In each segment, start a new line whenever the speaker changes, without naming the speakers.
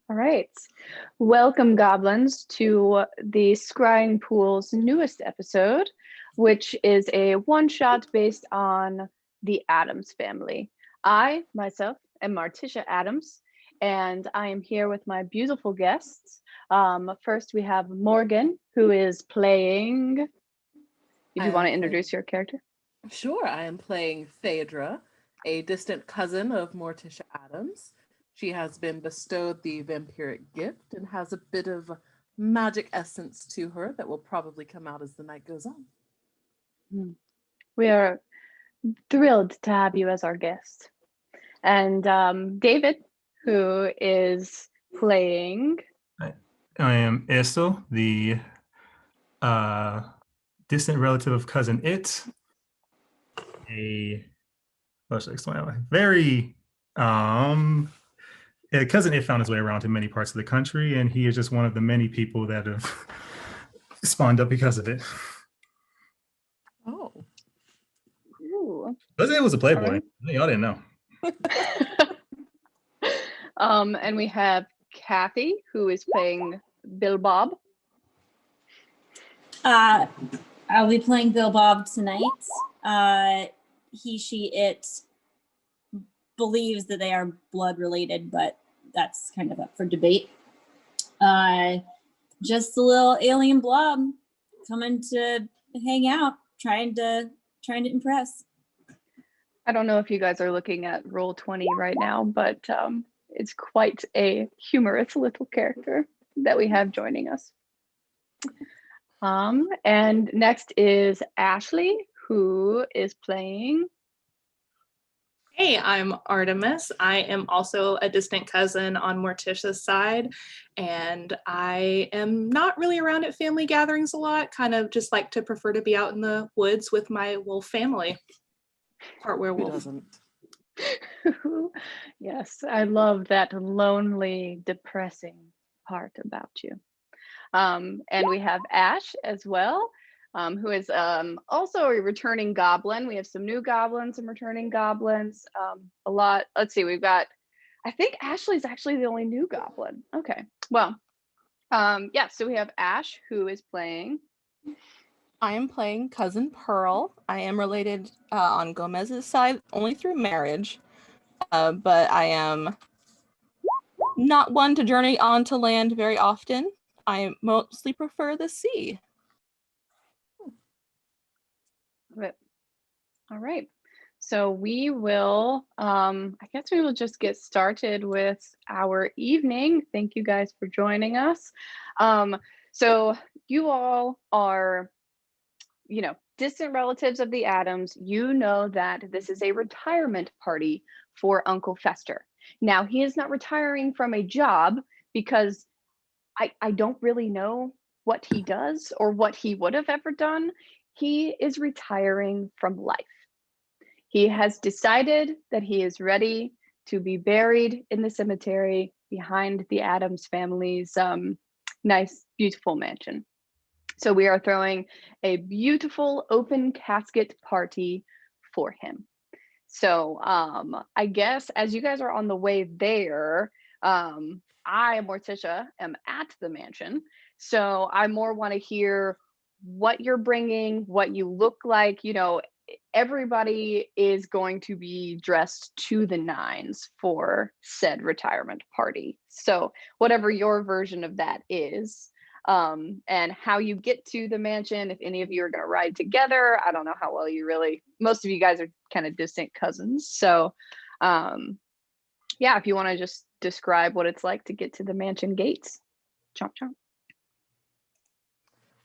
All right. Welcome, goblins, to the Scrying Pool's newest episode, which is a one shot based on the Adams family. I, myself, am Marticia Adams, and I am here with my beautiful guests. First, we have Morgan, who is playing. If
I
you want
am
to
playing.
introduce your character.
Sure, I am playing Phaedra, a distant cousin of Morticia Adams. She has been bestowed the vampiric gift and has a bit of magic essence to her that will probably come out as the night goes on.
Hmm. We are thrilled to have you as our guest. And David, who is playing.
I am Esto, the uh, distant relative of cousin It. What should I explain? Cousin It found his way around to many parts of the country, and he is just one of the many people that have spawned up because of it.
Oh.
Ooh.
Cousin It was a playboy.
Right.
Y'all didn't know.
And we have Kathy, who is playing Bill Bob.
I'll be playing Bill Bob tonight. He, she, it believes that they are blood related, but that's kind of up for debate. Just a little alien blob coming to hang out, trying to impress.
I don't know if you guys are looking at Roll20 right now, but it's quite a humorous little character that we have joining us. And next is Ashley, who is playing.
Hey, I'm Artemis. I am also a distant cousin on Morticia's side, and I am not really around at family gatherings a lot, kind of just like to prefer to be out in the woods with my wolf family. Part
Who
werewolf.
doesn't?
Yes, I love that lonely, depressing part about you. And we have Ash as well, who is also a returning goblin. We have some new goblins, some returning goblins. A lot. Let's see. We've got. I think Ashley's actually the only new goblin. Okay. Well, yeah. So we have Ash, who is playing.
I am playing Cousin Pearl. I am related on Gomez's side only through marriage, but I am not one to journey onto land very often. I mostly prefer the sea.
All right. So we will, I guess we will just get started with our evening. Thank you guys for joining us. So you all are, distant relatives of the Adams. You know that this is a retirement party for Uncle Fester. Now, he is not retiring from a job because I don't really know what he does or what he would have ever done. He is retiring from life. He has decided that he is ready to be buried in the cemetery behind the Adams family's nice, beautiful mansion. So we are throwing a beautiful open casket party for him. So I guess as you guys are on the way there, I, Morticia, am at the mansion. So I more want to hear what you're bringing, what you look like. Everybody is going to be dressed to the nines for said retirement party. So whatever your version of that is, and how you get to the mansion, if any of you are going to ride together. I don't know how well most of you guys are kind of distant cousins. So yeah, if you want to just describe what it's like to get to the mansion gates. Chomp chomp.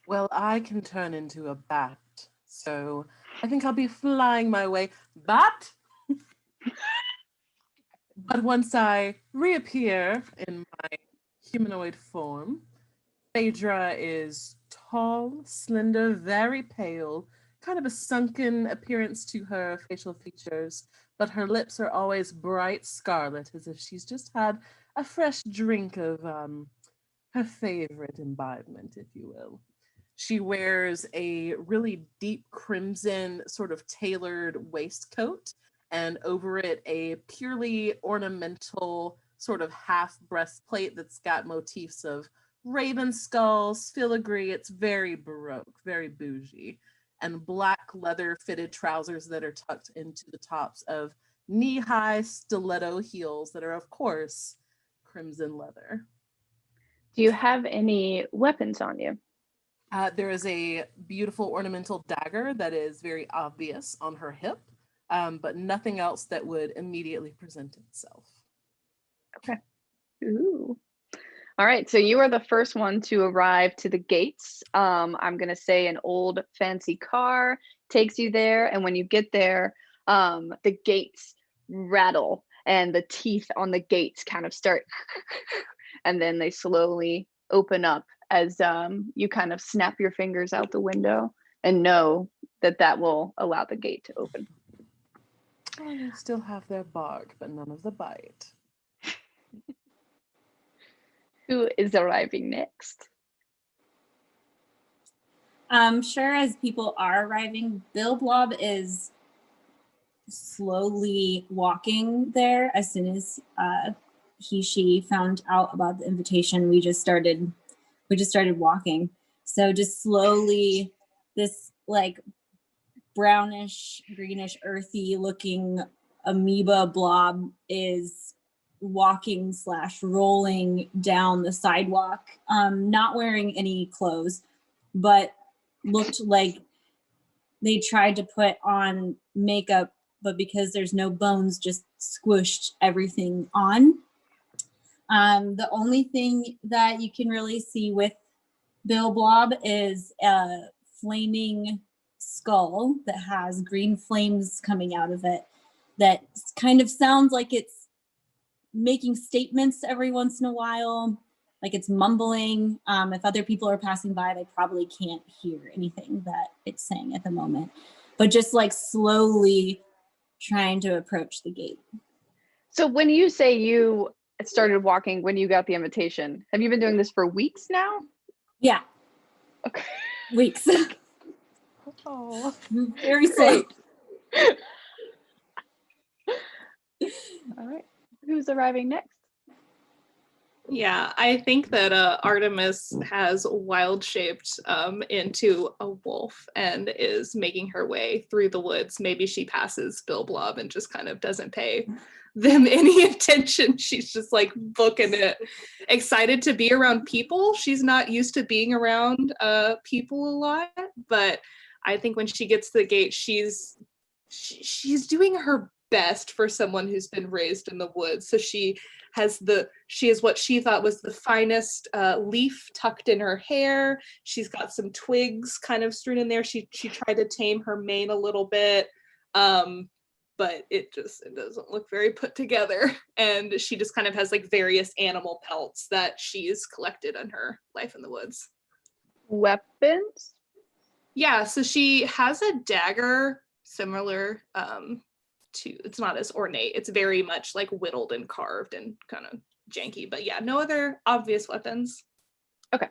Well, I can turn into a bat, so I think I'll be flying my way. Bat! But once I reappear in my humanoid form, Phaedra is tall, slender, very pale, kind of a sunken appearance to her facial features, but her lips are always bright scarlet, as if she's just had a fresh drink of her favorite imbibement, if you will. She wears a really deep crimson, sort of tailored waistcoat, and over it a purely ornamental sort of half breastplate that's got motifs of raven skulls, filigree. It's very baroque, very bougie, and black leather fitted trousers that are tucked into the tops of knee-high stiletto heels that are, of course, crimson leather.
Do you have any weapons on you?
There is a beautiful ornamental dagger that is very obvious on her hip, but nothing else that would immediately present itself.
Okay. Ooh. All right, so you are the first one to arrive to the gates. I'm gonna say an old fancy car takes you there, and when you get there, the gates rattle and the teeth on the gates kind of start, and then they slowly open up as you kind of snap your fingers out the window and know that that will allow the gate to open.
Oh, they still have their bark, but none of the bite.
Who is arriving next?
Sure, as people are arriving, Bill Blob is slowly walking there. As soon as she found out about the invitation, we just started walking. So just slowly, this like brownish, greenish, earthy looking amoeba blob is walking / rolling down the sidewalk, not wearing any clothes, but looked like they tried to put on makeup, but because there's no bones, just squished everything on. The only thing that you can really see with Bill Blob is a flaming skull that has green flames coming out of it that kind of sounds like it's making statements every once in a while, like it's mumbling. If other people are passing by, they probably can't hear anything that it's saying at the moment, but just like slowly trying to approach the gate.
So when you say you started walking when you got the invitation, have you been doing this for weeks now?
Yeah.
Okay.
Weeks.
Oh,
Very slow.
All right. Who's arriving next?
Yeah, I think that Artemis has wild shaped into a wolf and is making her way through the woods. Maybe she passes Bill Blob and just kind of doesn't pay them any attention. She's just like booking it, excited to be around people. She's not used to being around people a lot, but I think when she gets to the gate, she's doing her best for someone who's been raised in the woods. So she has what she thought was the finest leaf tucked in her hair. She's got some twigs kind of strewn in there. She tried to tame her mane a little bit, but it doesn't look very put together. And she just kind of has like various animal pelts that she's collected in her life in the woods.
Weapons?
Yeah, so she has a dagger similar it's not as ornate. It's very much like whittled and carved and kind of janky, but yeah, no other obvious weapons.
Okay.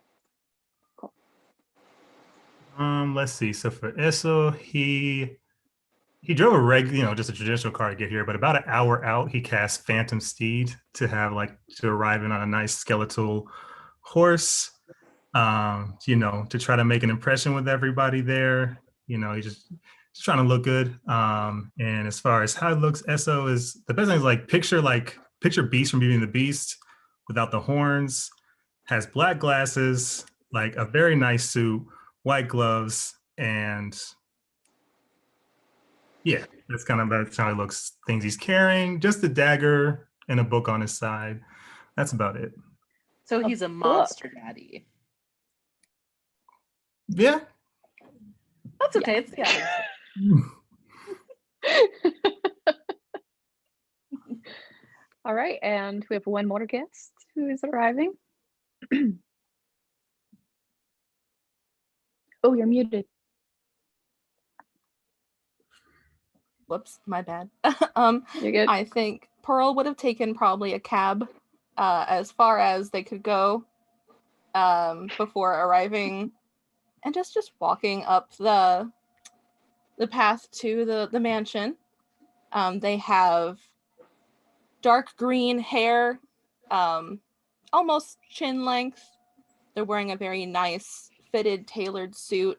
Cool.
Let's see. So for Esso, he drove a regular, just a traditional car to get here, but about an hour out, he cast Phantom Steed to arrive in on a nice skeletal horse, to try to make an impression with everybody there. He's just trying to look good. And as far as how it looks, Esso is the best thing is picture Beast from Beauty and the Beast without the horns, has black glasses, like a very nice suit, white gloves, and yeah, that's how it looks. Things he's carrying, just a dagger and a book on his side. That's about it.
so he's a monster daddy.
Yeah.
That's okay. It's the other.
All right, and we have one more guest who is arriving. Oh, you're muted.
Whoops, my bad.
You're good.
I think Pearl would have taken probably a cab as far as they could go before arriving, and just walking up the path to the mansion. They have dark green hair almost chin length. They're wearing a very nice fitted tailored suit.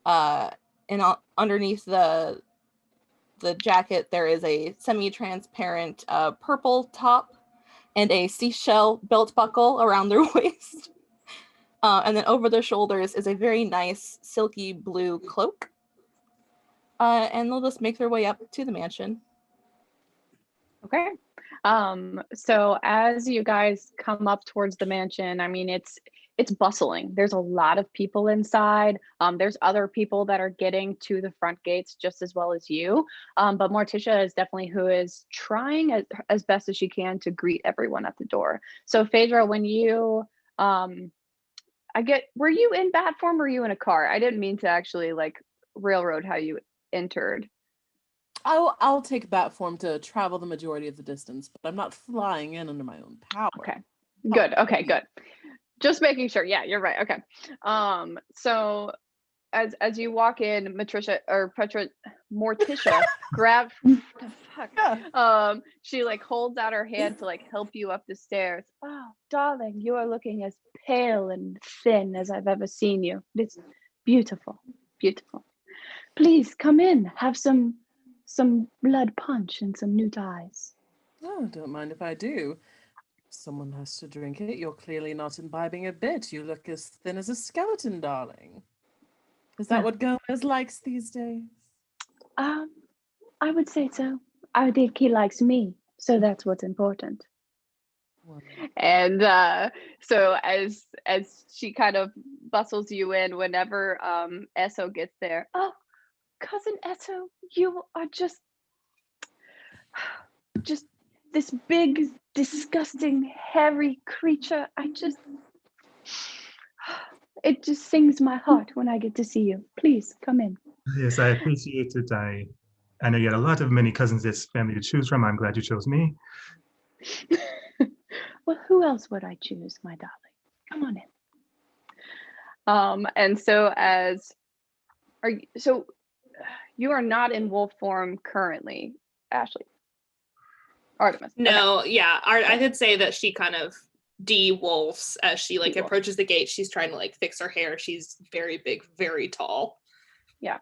And underneath the jacket, there is a semi-transparent purple top and a seashell belt buckle around their waist. And then over their shoulders is a very nice silky blue cloak. And they'll just make their way up to the mansion.
Okay. So as you guys come up towards the mansion, I mean, it's bustling. There's a lot of people inside. There's other people that are getting to the front gates just as well as you. But Morticia is definitely who is trying as best as she can to greet everyone at the door. So Phaedra, when you, were you in bat form or were you in a car? I didn't mean to actually like railroad how you entered.
I'll take bat form to travel the majority of the distance, but I'm not flying in under my own power.
Okay, good. Okay, good. Just making sure. Yeah, you're right. Okay. So as you walk in, Morticia grab the fuck.
Yeah.
She like holds out her hand to like help you up the stairs. Oh, darling, you are looking as pale and thin as I've ever seen you. It's beautiful, beautiful. Please come in. Have some blood punch and some new dyes.
Oh, don't mind if I do. Someone has to drink it. You're clearly not imbibing a bit. You look as thin as a skeleton, darling. Is that what Gomez likes these days?
I would say so. I think he likes me, so that's what's important. And so as she kind of bustles you in, whenever Esso gets there, oh, cousin Esso, you are just this big, disgusting, hairy creature. It just sings my heart when I get to see you. Please come in.
Yes, I appreciate it. I know you had a lot of many cousins this family to choose from. I'm glad you chose me.
Well, who else would I choose, my darling? Come on in. And so you are not in wolf form currently, Ashley. Artemis.
No, okay. Yeah. I could say that she kind of de-wolfs as she like approaches the gate. She's trying to like fix her hair. She's very big, very tall.
Yeah.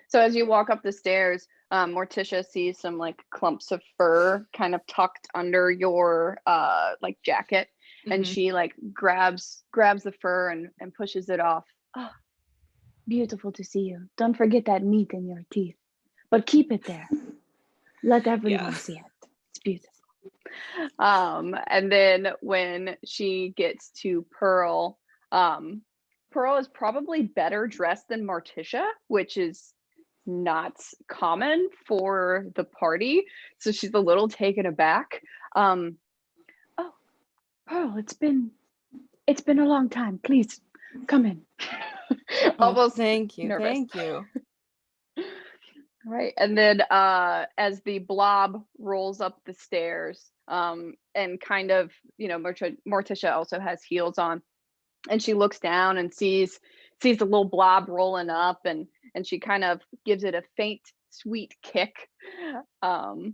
So as you walk up the stairs, Morticia sees some like clumps of fur kind of tucked under your like jacket, and she like grabs the fur and pushes it off. Oh, beautiful to see you. Don't forget that meat in your teeth, but keep it there. Let everyone see it. It's beautiful. And then when she gets to Pearl, Pearl is probably better dressed than Morticia, which is not common for the party. So she's a little taken aback. Oh, Pearl, it's been a long time. Please come in. Almost
thank you.
nervous.
Thank you.
Right. And then as the blob rolls up the stairs, and kind of, Morticia also has heels on, and she looks down and sees the little blob rolling up, and she kind of gives it a faint, sweet kick. Oh,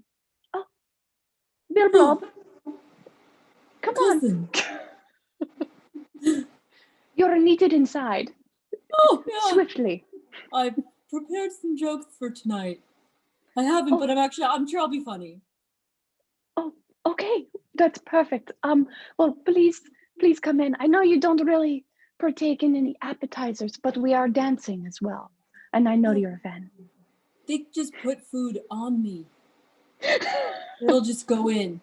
Bill Blob, come on. You're needed inside.
Oh, yeah.
Swiftly.
I prepared some jokes for tonight. I haven't, but I'm sure I'll be funny.
Oh, okay. That's perfect. Well, please come in. I know you don't really partake in any appetizers, but we are dancing as well. And I know you're a fan.
They just put food on me. It'll just go in.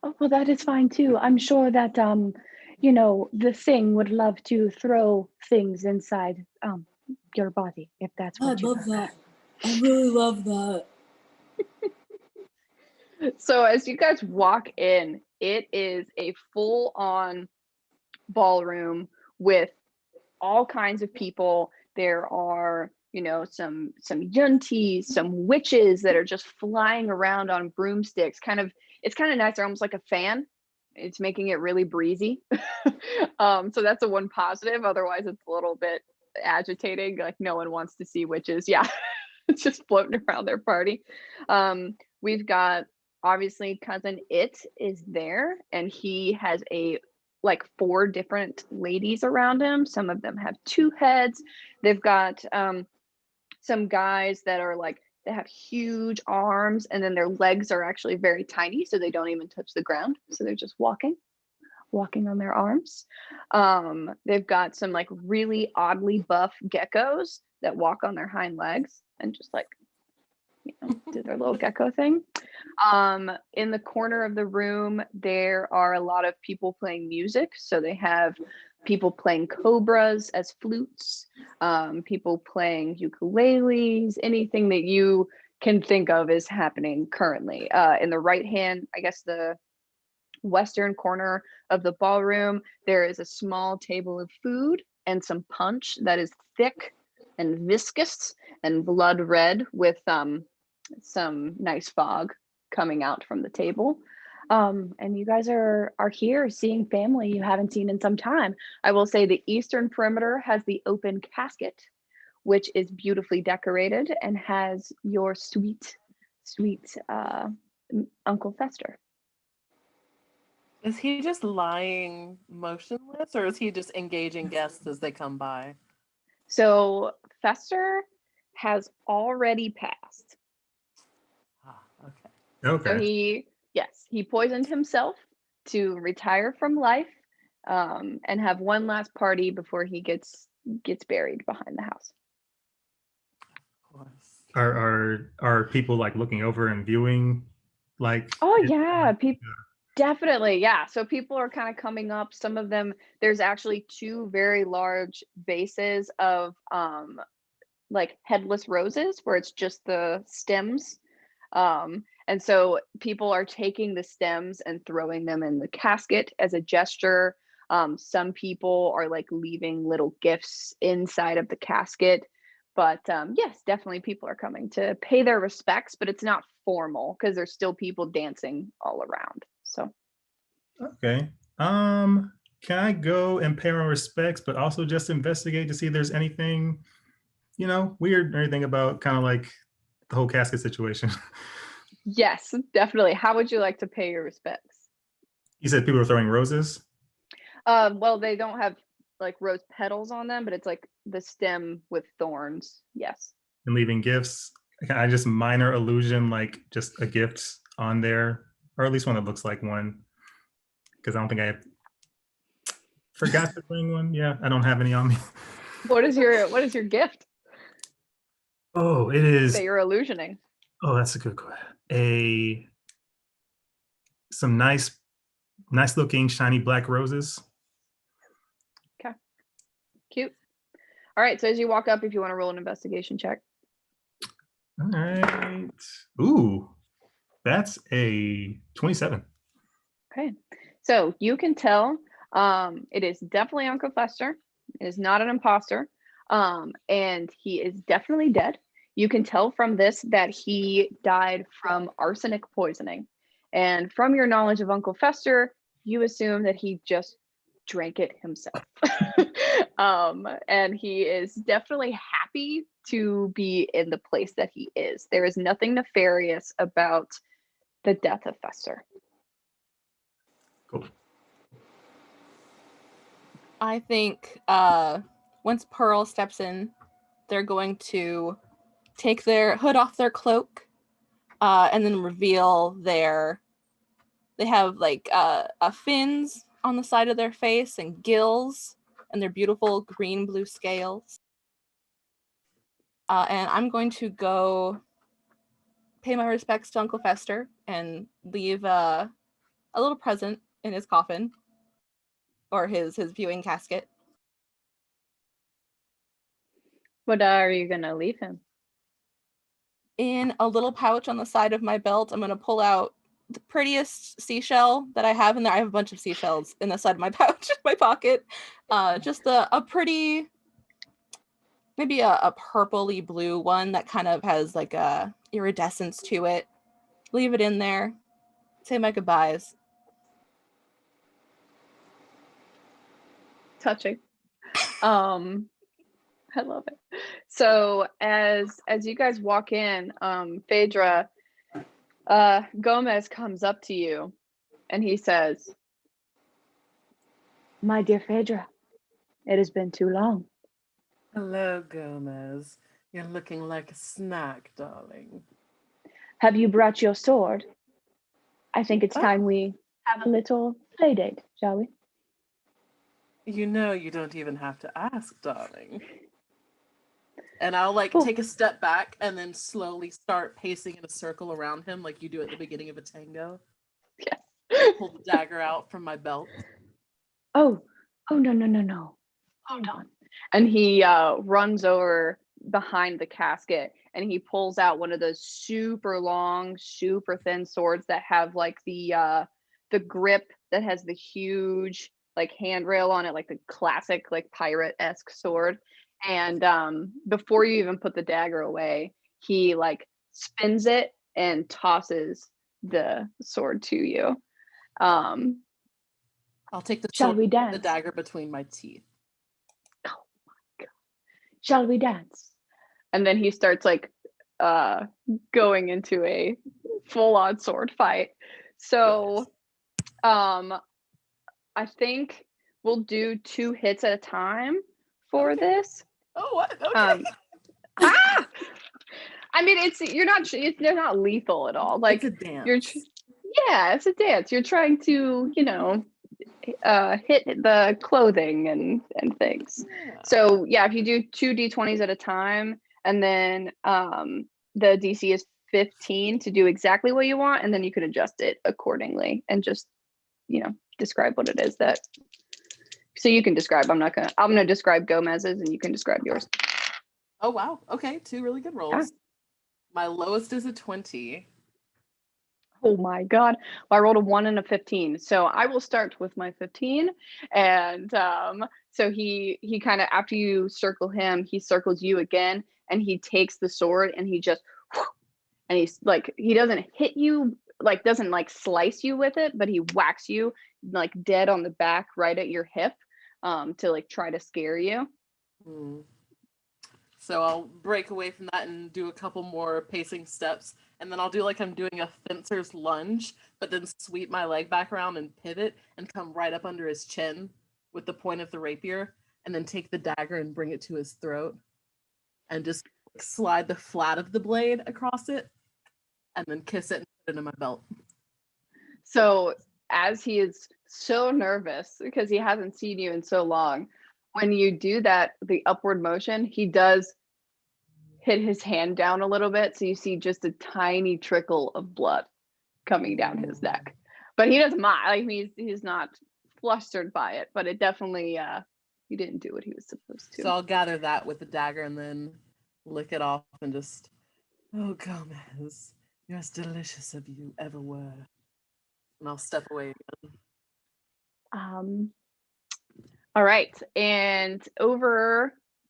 Oh, well, that is fine too. I'm sure that, the thing would love to throw things inside your body, if that's what you prefer.
I love that. I really love that.
So as you guys walk in, it is a full-on ballroom with all kinds of people. There are, some yunties, some witches that are just flying around on broomsticks. It's kind of nice. They're almost like a fan. It's making it really breezy. So that's a one positive. Otherwise, it's a little bit agitating. Like no one wants to see witches. Yeah, it's just floating around their party. We've got obviously cousin It is there, and he has like 4 different ladies around him. Some of them have 2 heads. They've got some guys that are like, they have huge arms, and then their legs are actually very tiny, so they don't even touch the ground. So they're just walking on their arms. They've got some like really oddly buff geckos that walk on their hind legs and just like, do their little gecko thing. In the corner of the room, there are a lot of people playing music. So they have people playing cobras as flutes, people playing ukuleles, anything that you can think of is happening currently. In the right hand, I guess the western corner of the ballroom, there is a small table of food and some punch that is thick and viscous and blood red with some nice fog coming out from the table. And you guys are here seeing family you haven't seen in some time. I will say the eastern perimeter has the open casket, which is beautifully decorated and has your sweet Uncle Fester.
Is he just lying motionless, or is he just engaging guests as they come by?
So Fester has already passed.
Ah, okay.
So
Okay.
he poisoned himself to retire from life, and have one last party before he gets buried behind the house.
Of course.
Are people like looking over and viewing like
Oh
it?
yeah, definitely, yeah. So people are kind of coming up. Some of them, there's actually 2 very large vases of like headless roses where it's just the stems. And so people are taking the stems and throwing them in the casket as a gesture. Some people are like leaving little gifts inside of the casket. But yes, definitely people are coming to pay their respects, but it's not formal because there's still people dancing all around. So
Okay. Can I go and pay my respects, but also just investigate to see if there's anything, weird or anything about kind of like the whole casket situation?
yes, definitely. How would you like to pay your respects?
You said people are throwing roses?
Well, they don't have like rose petals on them, but it's like the stem with thorns. Yes.
And leaving gifts. Can I just minor illusion, like just a gift on there, or at least one that looks like one? Because I don't think I forgot to bring one. Yeah, I don't have any on me.
What is your gift
Oh, it
that
is.
you're illusioning?
Oh, that's a good question. Some nice looking shiny black roses.
Okay. Cute. All right. So as you walk up, if you want to roll an investigation check.
All right. Ooh, that's a 27.
Okay. So you can tell it is definitely Uncle Fester. It is not an imposter. And he is definitely dead. You can tell from this that he died from arsenic poisoning. And from your knowledge of Uncle Fester, you assume that he just drank it himself. And he is definitely happy to be in the place that he is. There is nothing nefarious about the death of Fester.
Cool.
I think once Pearl steps in, they're going to take their hood off their cloak and then reveal they have like fins on the side of their face and gills and their beautiful green blue scales. And I'm going to go pay my respects to Uncle Fester and leave a little present in his coffin or his viewing casket.
What are you gonna leave him?
In a little pouch on the side of my belt, I'm going to pull out the prettiest seashell that I have in there. I have a bunch of seashells in the side of my pouch, my pocket. Just a pretty, maybe a purpley blue one that kind of has like a iridescence to it. Leave it in there. Say my goodbyes.
Touching. I love it. So as you guys walk in, Phaedra, Gomez comes up to you and he says, "My dear Phaedra, it has been too long.
Hello, Gomez. You're looking like a snack, darling.
Have you brought your sword? I think it's time
Oh.
we have a little play date, shall we?"
You know you don't even have to ask, darling. And I'll
Oh.
take a step back and then slowly start pacing in a circle around him like you do at the beginning of a tango.
Yes.
Pull the dagger out from my belt.
Oh, no. Hold on. And he runs over behind the casket and he pulls out one of those super long, super thin swords that have like the grip that has the huge like handrail on it, like the classic like pirate-esque sword. And before you even put the dagger away, he like spins it and tosses the sword to you.
I'll take the
Shall
sword,
we
the
dance?
dagger between my teeth.
Oh my god. Shall we dance? And then he starts like going into a full-on sword fight. So I think we'll do 2 hits at a time for this.
Oh, what? Okay.
I mean, they're not lethal at all. Like
it's a dance.
It's a dance. You're trying to, hit the clothing and things.
Yeah.
So yeah, if you do 2 d20s at a time, and then the DC is 15 to do exactly what you want, and then you can adjust it accordingly and just, describe what it is that. So you can describe. I'm gonna describe Gomez's, and you can describe yours.
Oh wow. Okay, 2 really good rolls.
Yeah.
My lowest is a 20.
Oh my god. Well, I rolled a 1 and a 15. So I will start with my 15. And so he kind of, after you circle him, he circles you again, and he takes the sword and he just, and he's like, he doesn't hit you, like doesn't like slice you with it, but he whacks you like dead on the back right at your hip to like try to scare you.
So I'll break away from that and do a couple more pacing steps, and then I'll do like I'm doing a fencer's lunge, but then sweep my leg back around and pivot and come right up under his chin with the point of the rapier, and then take the dagger and bring it to his throat, and just slide the flat of the blade across it, and then kiss it and put it in my belt.
So as he is so nervous because he hasn't seen you in so long, when you do that, the upward motion, he does hit his hand down a little bit. So you see just a tiny trickle of blood coming down his neck. But he doesn't mind. Like he's not flustered by it, but it definitely he didn't do what he was supposed to.
So I'll gather that with the dagger and then lick it off and just, oh Gomez, you're as delicious as you ever were. And I'll step away again.
All right. And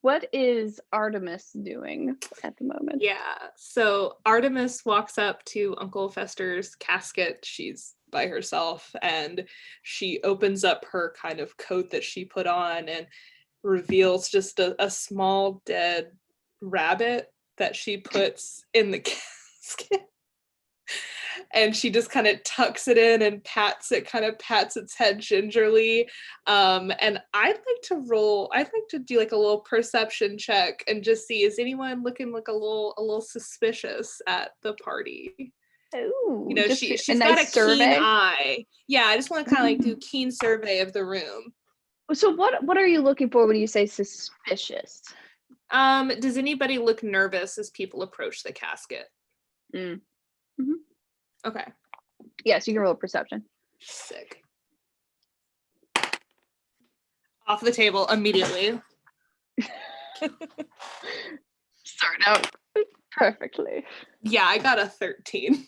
what is Artemis doing at the moment?
Yeah. So Artemis walks up to Uncle Fester's casket. She's by herself, and she opens up her kind of coat that she put on and reveals just a small dead rabbit that she puts in the casket. And she just kind of tucks it in and pats its head gingerly. And I'd like to do like a little perception check and just see, is anyone looking like a little suspicious at the party?
Ooh,
she's
a
got
nice
a
survey.
keen eye. Yeah, I just want to kind of like do a keen survey of the room.
So what are you looking for when you say suspicious?
Does anybody look nervous as people approach the casket?
Mm-hmm.
Okay.
Yes, you can roll a perception.
Sick. Off the table immediately.
Start out perfectly.
Yeah, I got a 13.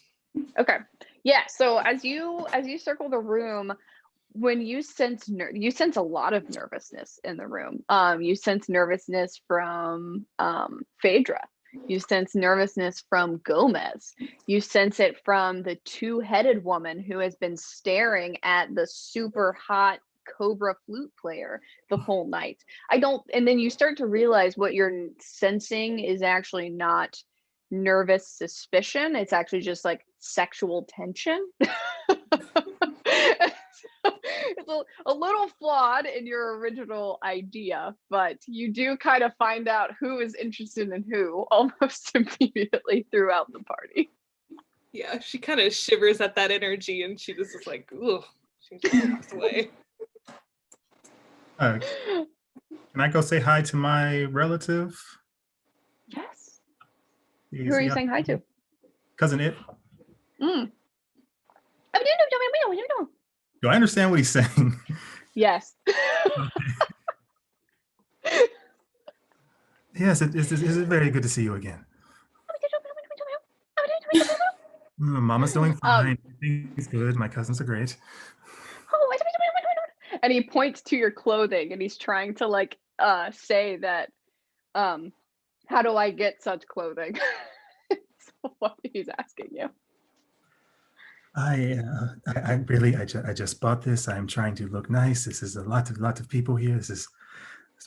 Okay. Yeah, so as you circle the room, when you sense you sense a lot of nervousness in the room. You sense nervousness from Phaedra. You sense nervousness from Gomez. You sense it from the 2-headed woman who has been staring at the super hot cobra flute player the whole night. And then you start to realize what you're sensing is actually not nervous suspicion. It's actually just like sexual tension. It's a little flawed in your original idea, but you do kind of find out who is interested in who almost immediately throughout the party.
Yeah, she kind of shivers at that energy and she just is like, ooh, she just walks away.
Can I go say hi to my relative?
Yes.
Is
Who are
he
you
on-
saying hi to?
Cousin It.
Mm.
Do I understand what he's saying?
Yes.
Yes, it is very good to see you again. Mama's doing fine. Everything's good. My cousins are great.
And he points to your clothing and he's trying to like say that how do I get such clothing? It's what he's asking you.
I just bought this. I'm trying to look nice. This is a lot of people here. This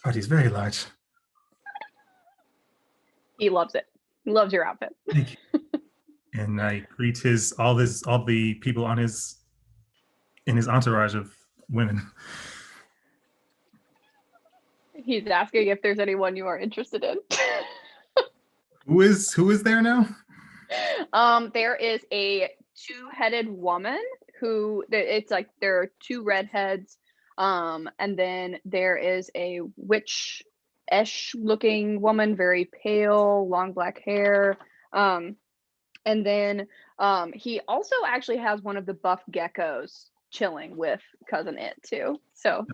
party is very large.
He loves it. He loves your outfit.
Thank you. And I greet all the people in his entourage of women.
He's asking if there's anyone you are interested in.
Who is there now?
There is a two-headed woman who it's like there are two redheads, and then there is a witch-ish looking woman, very pale, long black hair. And then he also actually has one of the buff geckos chilling with Cousin It too. So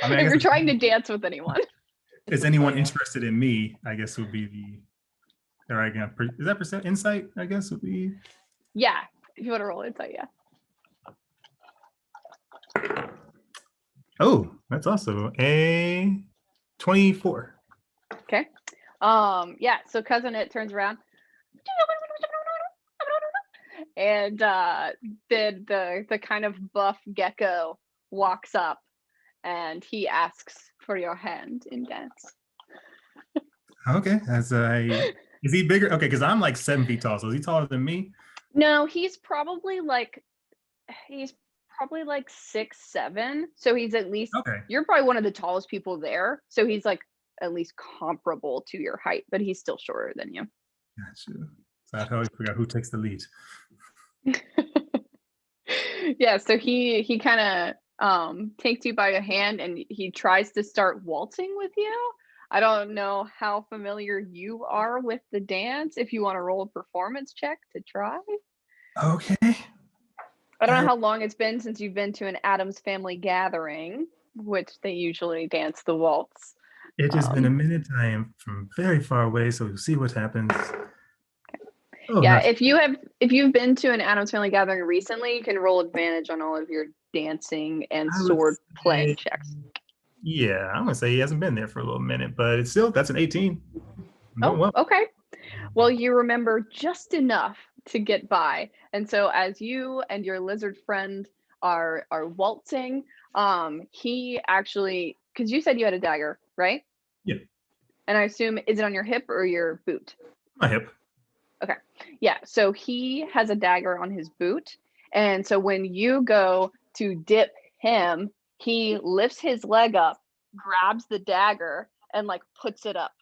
I mean,
if you're trying to dance with anyone.
Is anyone interested in me? I guess would be the. All right, is that percent insight? I guess would be.
Yeah, if you want to roll insight, yeah.
Oh, that's also a 24.
Okay. Yeah, so Cousin It turns around. And then the kind of buff gecko walks up and he asks for your hand in dance.
Okay, is he bigger? Okay, because I'm like 7 feet tall. So is he taller than me?
No, he's probably like 6'7". So he's at least You're probably one of the tallest people there. So he's like at least comparable to your height, but he's still shorter than you.
Gotcha. So I totally forgot who takes the lead.
Yeah, so he kind of takes you by your hand and he tries to start waltzing with you. I don't know how familiar you are with the dance. If you want to roll a performance check to try.
Okay.
I don't know how long it's been since you've been to an Addams Family gathering, which they usually dance the waltz.
It has been a minute. I am from very far away, so we'll see what happens. Oh,
yeah, if you've been to an Addams Family gathering recently, you can roll advantage on all of your dancing and sword playing checks.
Yeah, I'm gonna say he hasn't been there for a little minute, but it's still that's an 18.
Well. Okay. Well, you remember just enough to get by, and so as you and your lizard friend are waltzing, he actually, because you said you had a dagger, right?
Yeah.
And I assume, is it on your hip or your boot?
My hip.
Okay. Yeah. So he has a dagger on his boot, and so when you go to dip him, he lifts his leg up, grabs the dagger, and like puts it up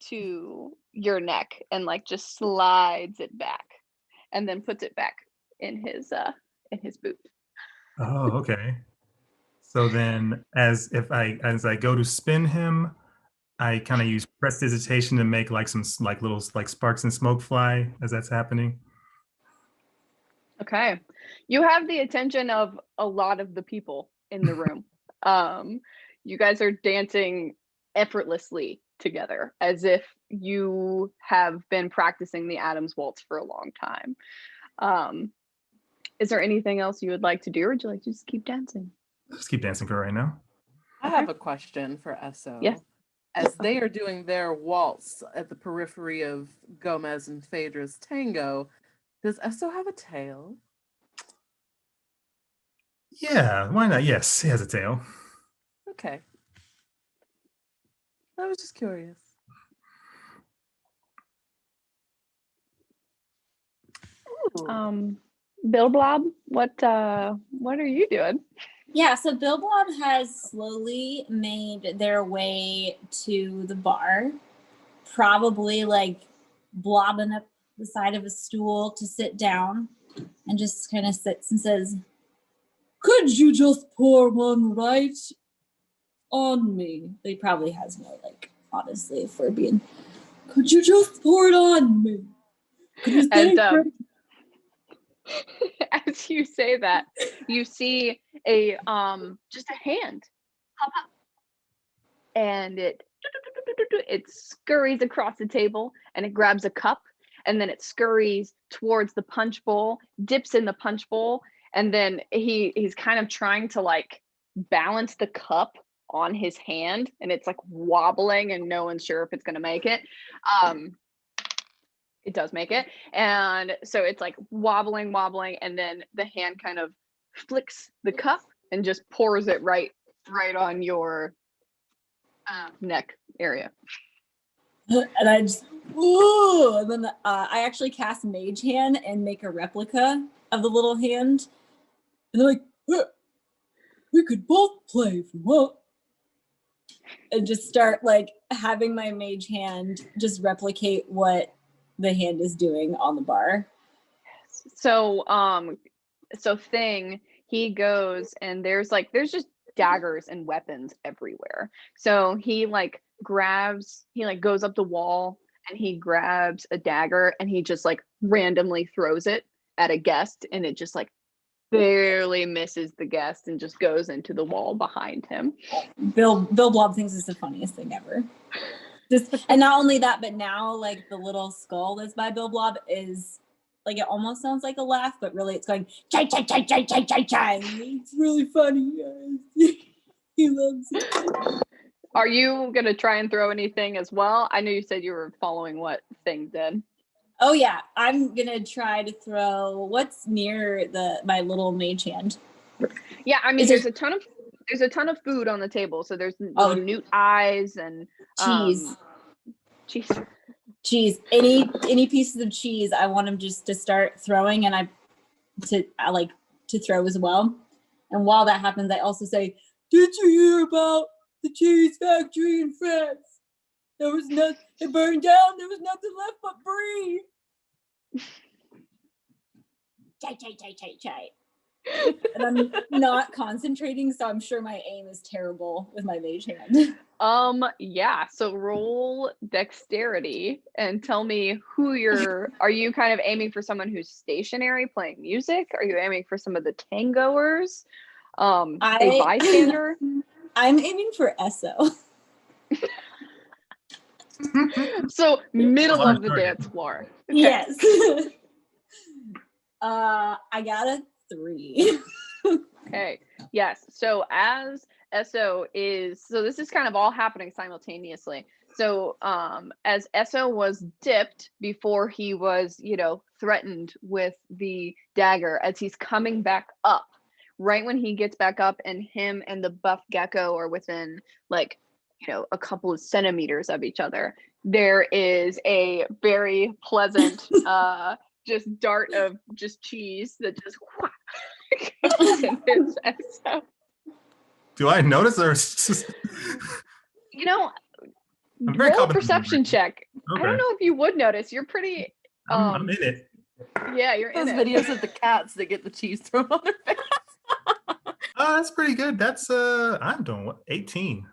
to your neck and like just slides it back and then puts it back in his boot.
Oh, okay. So then as I go to spin him, I kind of use prestidigitation to make like some like little like sparks and smoke fly as that's happening.
Okay. You have the attention of a lot of the people in the room. You guys are dancing effortlessly together as if you have been practicing the Addams Waltz for a long time. Is there anything else you would like to do, or would you like to just keep dancing?
Just keep dancing for right now.
I have a question for Esso.
Yes.
As they are doing their waltz at the periphery of Gomez and Phaedra's tango, does Esso have a tail?
Yeah, why not? Yes, he has a tail.
Okay. I was just curious.
Bill Blob, what are you doing?
Yeah, so Bill Blob has slowly made their way to the bar, probably like blobbing up the side of a stool to sit down, and just kind of sits and says,
Could you just pour one right on me?
he probably has no, like, honestly, if we're being.
Could you just pour it on me? Because
And as you say that, you see a just a hand pop up, and it scurries across the table, and it grabs a cup, and then it scurries towards the punch bowl, dips in the punch bowl, and then he's kind of trying to like balance the cup on his hand, and it's like wobbling, and no one's sure if it's going to make it. It does make it, and so it's like wobbling, and then the hand kind of flicks the cup and just pours it right on your neck area.
And I just, ooh, and then I actually cast Mage Hand and make a replica of the little hand.
And they're like, we could both play if you want.
And just start like having my Mage Hand just replicate what the hand is doing on the bar.
So Thing, he goes, and there's just daggers and weapons everywhere. So he goes up the wall, and he grabs a dagger, and he just like randomly throws it at a guest, and it just like barely misses the guest and just goes into the wall behind him.
Bill Blob thinks it's the funniest thing ever. And not only that, but now like the little skull that's by Bill Blob is like, it almost sounds like a laugh, but really it's going chai chai chai chai chai chai chai.
It's really funny. He loves it.
Are you gonna try and throw anything as well? I know you said you were following what Thing did.
Oh yeah, I'm gonna try to throw what's near my little mage hand.
Yeah, I mean, there's a ton of food on the table. So there's newt eyes and
cheese.
Cheese.
Any pieces of cheese, I want him just to start throwing, and I like to throw as well. And while that happens, I also say,
did you hear about the cheese factory in France? There was nothing, it burned down, there was nothing left but brie.
Chai. And I'm not concentrating, so I'm sure my aim is terrible with my mage hand.
Yeah, so roll dexterity and tell me who are you kind of aiming for someone who's stationary playing music? Are you aiming for some of the tangoers? A bystander?
I'm aiming for Esso.
So middle of the dance floor. Okay.
Yes. I got a 3.
Okay. Yes. So as Esso this is kind of all happening simultaneously. So as Esso was dipped before he was, threatened with the dagger, as he's coming back up, right when he gets back up and him and the buff gecko are within like, a couple of centimeters of each other, there is a very pleasant just dart of just cheese that just goes and hits Esso.
Do I notice or it's just...
roll a perception check.
Okay.
I don't know if you would notice. You're pretty
I'm in it.
Yeah, you're
Those
in it.
videos of the cats that get the cheese thrown on their face.
Oh, that's pretty good. That's I'm doing 18.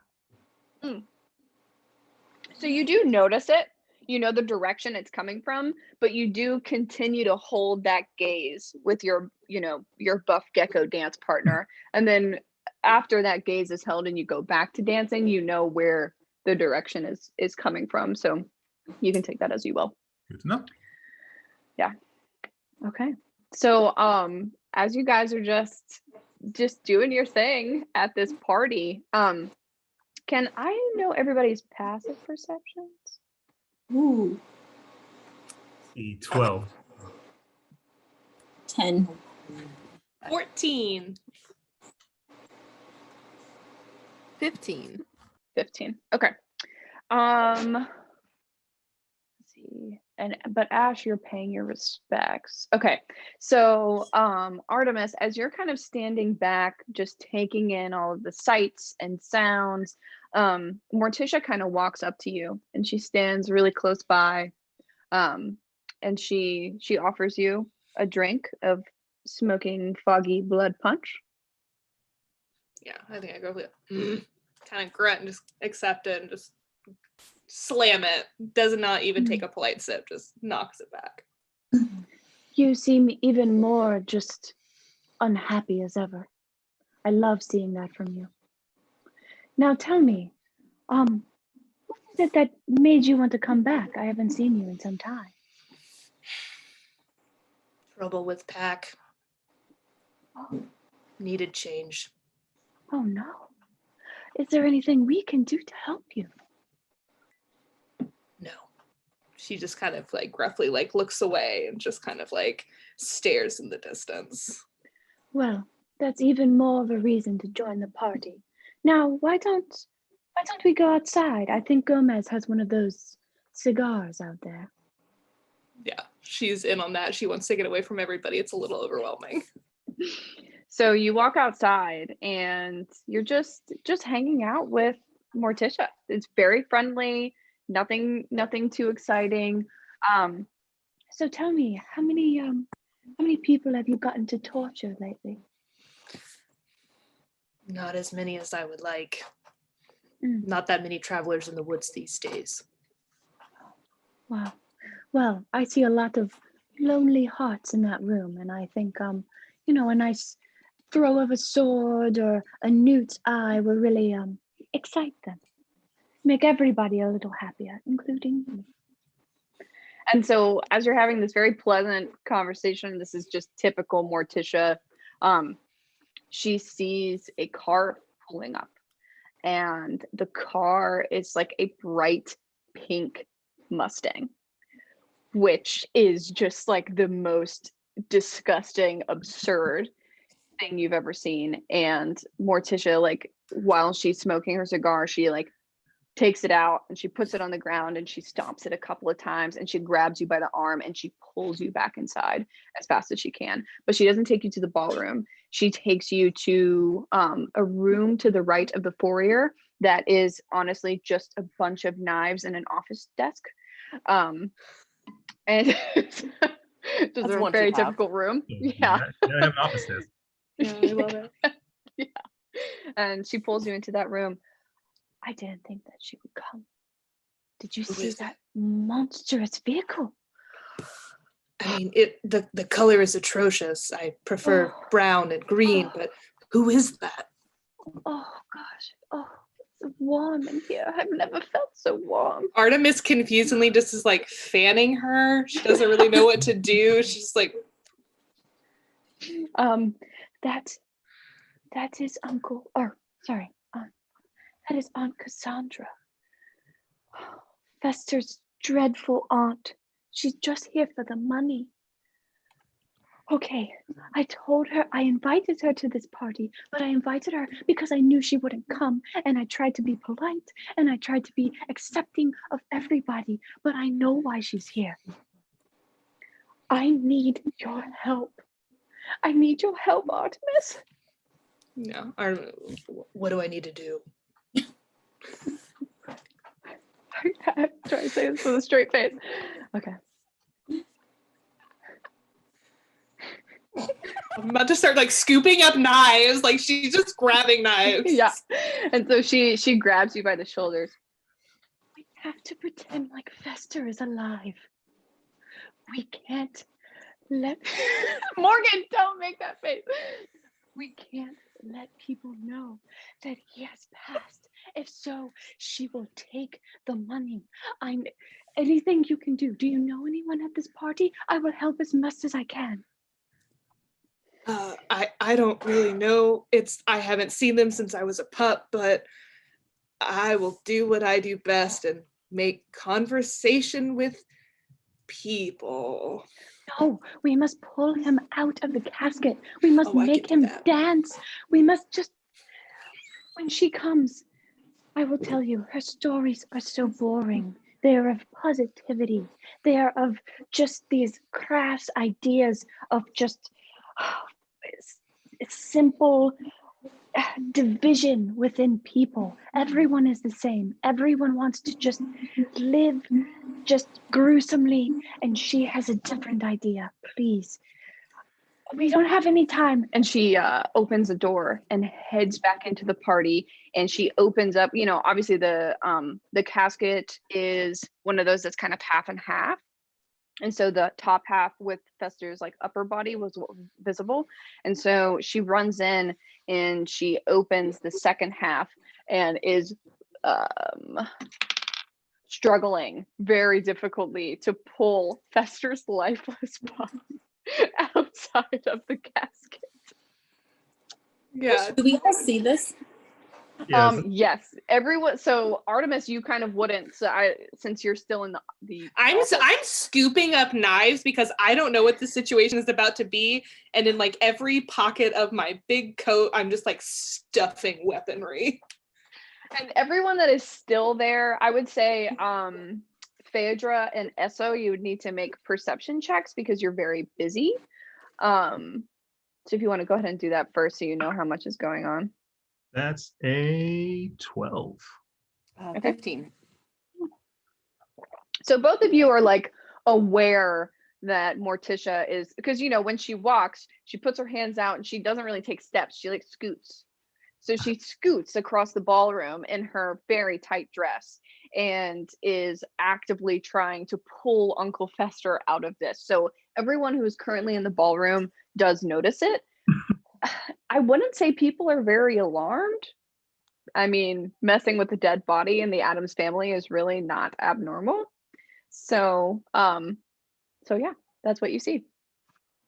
So you do notice it. You know the direction it's coming from, but you do continue to hold that gaze with your buff gecko dance partner. And then after that gaze is held and you go back to dancing, you know where the direction is coming from. So you can take that as you will.
Good to know.
Yeah. Okay. So as you guys are just doing your thing at this party, can I know everybody's passive perceptions?
Ooh.
12.
10.
14.
15.
15. Okay. Let's see. but Ash, you're paying your respects. Okay. So Artemis, as you're kind of standing back, just taking in all of the sights and sounds, Morticia kind of walks up to you and she stands really close by. And she offers you a drink of smoking foggy blood punch.
Yeah, I think I go with it. Kind of grunt and just accept it and just slam it. Does not even take a polite sip, just knocks it back.
You seem even more just unhappy as ever. I love seeing that from you. Now tell me, what is it that made you want to come back? I haven't seen you in some time.
Trouble with Pack. Needed change.
Oh no. Is there anything we can do to help you?
No. She just kind of like gruffly like looks away and just kind of like stares in the distance.
Well, that's even more of a reason to join the party. Now, why don't we go outside? I think Gomez has one of those cigars out there.
Yeah, she's in on that. She wants to get away from everybody. It's a little overwhelming.
So you walk outside and you're just hanging out with Morticia. It's very friendly, nothing too exciting. So tell me, how many people have you gotten to torture lately?
Not as many as I would like. Not that many travelers in the woods these days.
Wow. Well, I see a lot of lonely hearts in that room, and I think a nice throw of a sword or a newt's eye will really excite them. Make everybody a little happier, including me. And so as you're having this very pleasant conversation, this is just typical Morticia, she sees a car pulling up, and the car is like a bright pink Mustang, which is just like the most disgusting, absurd thing you've ever seen. And Morticia, like, while she's smoking her cigar, she like takes it out and she puts it on the ground and she stomps it a couple of times and she grabs you by the arm and she pulls you back inside as fast as she can. But she doesn't take you to the ballroom. She takes you to a room to the right of the foyer that is honestly just a bunch of knives and an office desk. And just a very typical room. Yeah.
I have an office desk.
Yeah, I love it.
Yeah. And she pulls you into that room. I didn't think that she would come. Did you see that monstrous vehicle?
I mean, the color is atrocious. I prefer brown and green, but who is that?
Oh gosh. Oh, it's warm in here. I've never felt so warm.
Artemis confusingly just is like fanning her. She doesn't really know what to do. She's just like,
that is Uncle, or sorry, that is Aunt Cassandra. Fester's dreadful aunt. She's just here for the money. Okay, I told her, I invited her to this party, but I invited her because I knew she wouldn't come, and I tried to be polite, and I tried to be accepting of everybody, but I know why she's here. I need your help. I need your help, Artemis.
no, what do I need to do?
I'm trying to say this with a straight face. Okay.
I'm about to start like scooping up knives. Like she's just grabbing knives.
Yeah. And so she grabs you by the shoulders. We have to pretend like Fester is alive. We can't let Morgan, don't make that face. We can't let people know that he has passed. If so, she will take the money. Anything you can do. Do you know anyone at this party? I will help as much as I can.
I don't really know. I haven't seen them since I was a pup, but I will do what I do best and make conversation with people.
No, we must pull him out of the casket. We must make him dance. We must just, when she comes, I will tell you, her stories are so boring. They are of positivity. They are of just these crass ideas of just simple division within people. Everyone is the same. Everyone wants to just live just gruesomely, and she has a different idea. Please, we don't have any time. And she opens a door and heads back into the party, and she opens up, obviously the casket is one of those that's kind of half and half. And so the top half with Fester's like upper body was visible. And so she runs in and she opens the second half and is struggling very difficultly to pull Fester's lifeless body outside of the casket.
Yeah.
Do we all see this?
Yes.
Everyone. So Artemis, you kind of wouldn't. So since you're still in the
I'm scooping up knives because I don't know what the situation is about to be, and in like every pocket of my big coat, I'm just like stuffing weaponry.
And everyone that is still there, I would say, Phaedra and Esso, you would need to make perception checks because you're very busy. So if you want to go ahead and do that first, so you know how much is going on.
That's a 12.
15.
So both of you are like aware that Morticia is, because when she walks, she puts her hands out and she doesn't really take steps. She like scoots. So she scoots across the ballroom in her very tight dress and is actively trying to pull Uncle Fester out of this. So everyone who is currently in the ballroom does notice it. I wouldn't say people are very alarmed. I mean, messing with a dead body in the Addams family is really not abnormal. So, yeah, that's what you see.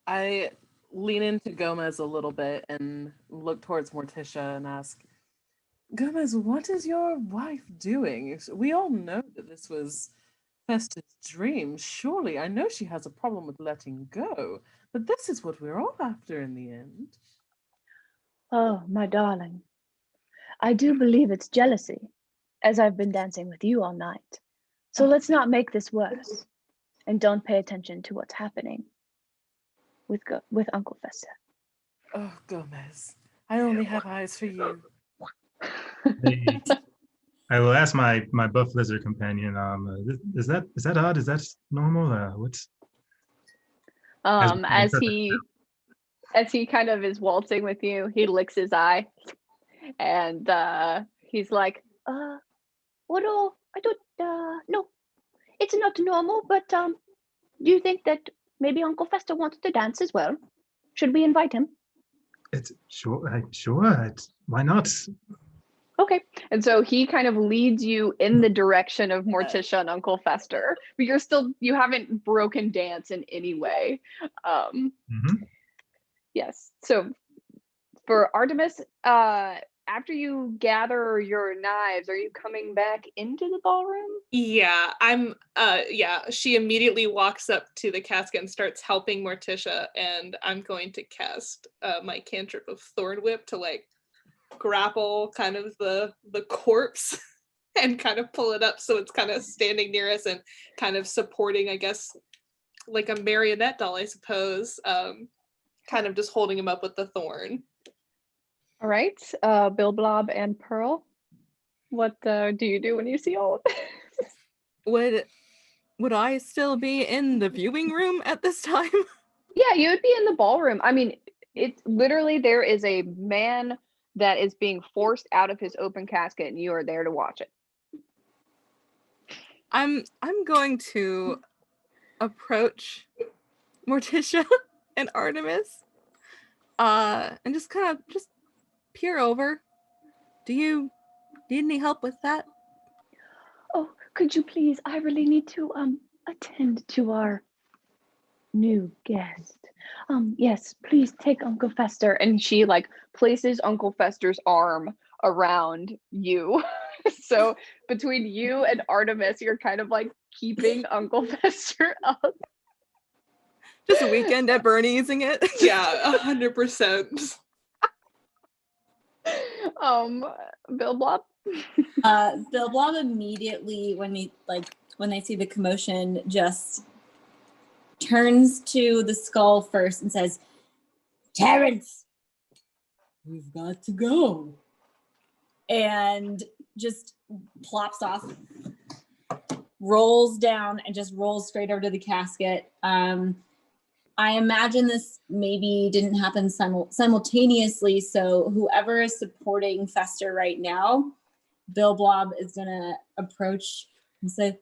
I lean into Gomez a little bit and look towards Morticia and ask, Gomez, what is your wife doing? We all know that this was Festus' dream. Surely, I know she has a problem with letting go, but this is what we're all after in the end.
Oh, my darling. I do believe it's jealousy, as I've been dancing with you all night. So let's not make this worse. And don't pay attention to what's happening with Uncle Fester.
Oh, Gomez, I only have eyes for you.
I will ask my buff lizard companion. Is that odd? Is that normal? What's
as he kind of is waltzing with you, he licks his eye, and he's like, "What? I don't. No, it's not normal. But do you think that maybe Uncle Fester wants to dance as well? Should we invite him?"
It's sure. Why not?
Okay. And so he kind of leads you in the direction of Morticia and Uncle Fester, but you haven't broken dance in any way. Yes. So for Artemis, after you gather your knives, are you coming back into the ballroom?
Yeah, she immediately walks up to the casket and starts helping Morticia, and I'm going to cast my cantrip of Thorn Whip to like grapple kind of the corpse and kind of pull it up so it's kind of standing near us and kind of supporting, I guess, like a marionette doll, I suppose, kind of just holding him up with the thorn.
All right, Bill Blob and Pearl, what do you do when you see all of this?
Would I still be in the viewing room at this time?
Yeah, you would be in the ballroom. I mean, it's literally, there is a man that is being forced out of his open casket, and you are there to watch it.
I'm going to approach Morticia and Artemis, and just kind of peer over. Do you need any help with that?
Oh, could you please? I really need to attend to our new guest. Yes, please take Uncle Fester. And she like places Uncle Fester's arm around you. So between you and Artemis, you're kind of like keeping Uncle Fester up.
Just a weekend at Bernie's-ing it.
Yeah, 100%.
Bill Blob.
Bill Blob immediately, when he like when they see the commotion, just turns to the skull first and says, "Terrence, we've got to go." And just plops off, rolls down, and just rolls straight over to the casket. I imagine this maybe didn't happen simultaneously, so whoever is supporting Fester right now, Bill Blob is gonna approach and say,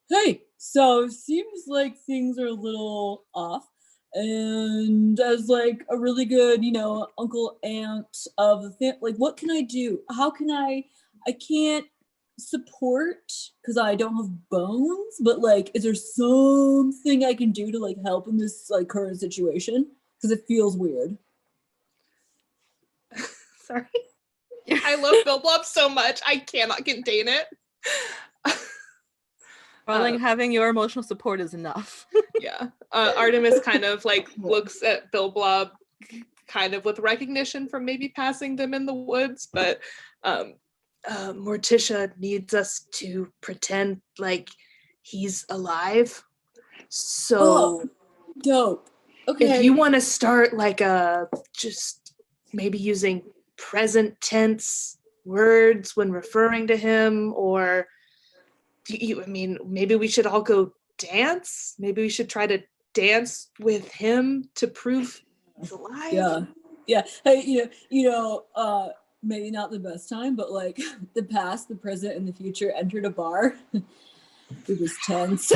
"Hey, so seems like things are a little off. And as like a really good, uncle aunt of the thing, like what can I do? How can I can't support because I don't have bones, but like is there something I can do to like help in this like current situation? Because it feels weird."
Sorry. I love Bill Blob so much. I cannot contain it.
Darling, having your emotional support is enough.
Yeah. Artemis kind of like looks at Bill Blob kind of with recognition from maybe passing them in the woods, but Morticia needs us to pretend like he's alive. So
dope. Okay.
If you want to start like just maybe using present tense words when referring to him, or maybe we should all go dance. Maybe we should try to dance with him to prove he's alive.
Yeah. Hey, maybe not the best time, but like the past, the present, and the future entered a bar. It was tense.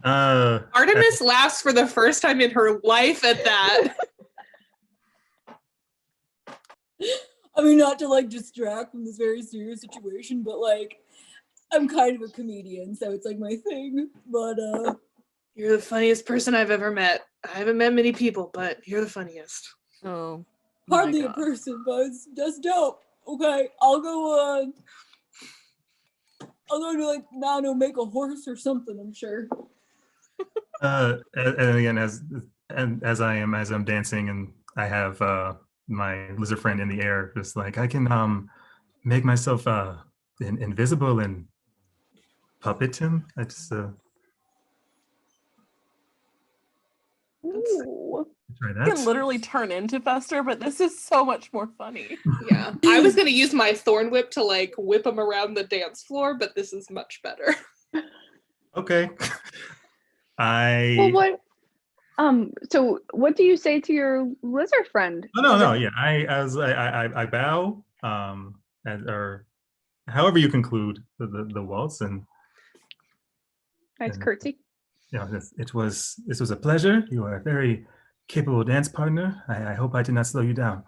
Artemis laughs for the first time in her life at that.
I mean, not to like distract from this very serious situation, but like I'm kind of a comedian, so it's like my thing. But
you're the funniest person I've ever met. I haven't met many people, but you're the funniest.
Oh,
hardly a person, but that's dope. Okay, I'll go to like make a horse or something, I'm sure.
And again, as I'm dancing and I have my lizard friend in the air, just like I can make myself invisible and puppet him. I just try
You
that.
can literally turn into Fester, but this is so much more funny.
Yeah, I was gonna use my thorn whip to like whip him around the dance floor, but this is much better.
Okay.
Well, what? So what do you say to your lizard friend?
Oh, no, yeah. I bow, or however you conclude the waltz, and
Nice curtsy.
this was a pleasure. You are a very capable dance partner. I hope I did not slow you down.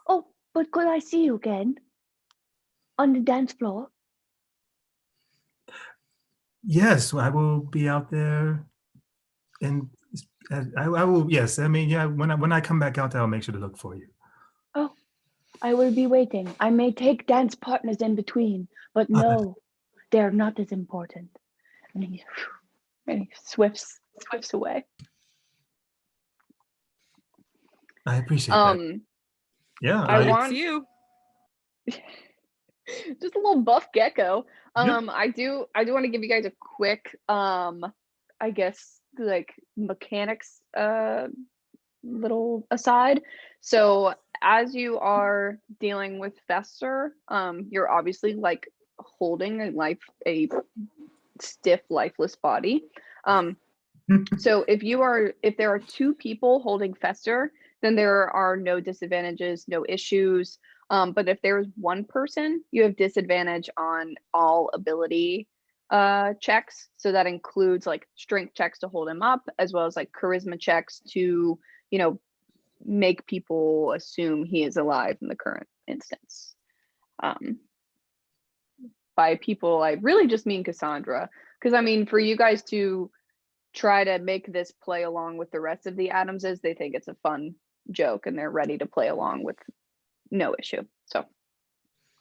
Oh, but could I see you again on the dance floor?
Yes, I will be out there, and I will. Yes, I mean, yeah. When I come back out there, I'll make sure to look for you.
Oh, I will be waiting. I may take dance partners in between, but no, they're not as important. And he swifts away.
I appreciate that. Yeah,
I want
you.
just a little buff gecko. I do want to give you guys a quick I guess like mechanics little aside. So as you are dealing with Fester, you're obviously like holding a stiff lifeless body. So if there are two people holding Fester, then there are no disadvantages, no issues. But if there's one person, you have disadvantage on all ability checks. So that includes like strength checks to hold him up, as well as like charisma checks to, make people assume he is alive in the current instance. By people, I really just mean Cassandra. Because I mean, for you guys to try to make this play along with the rest of the Adamses, they think it's a fun joke and they're ready to play along with no issue. So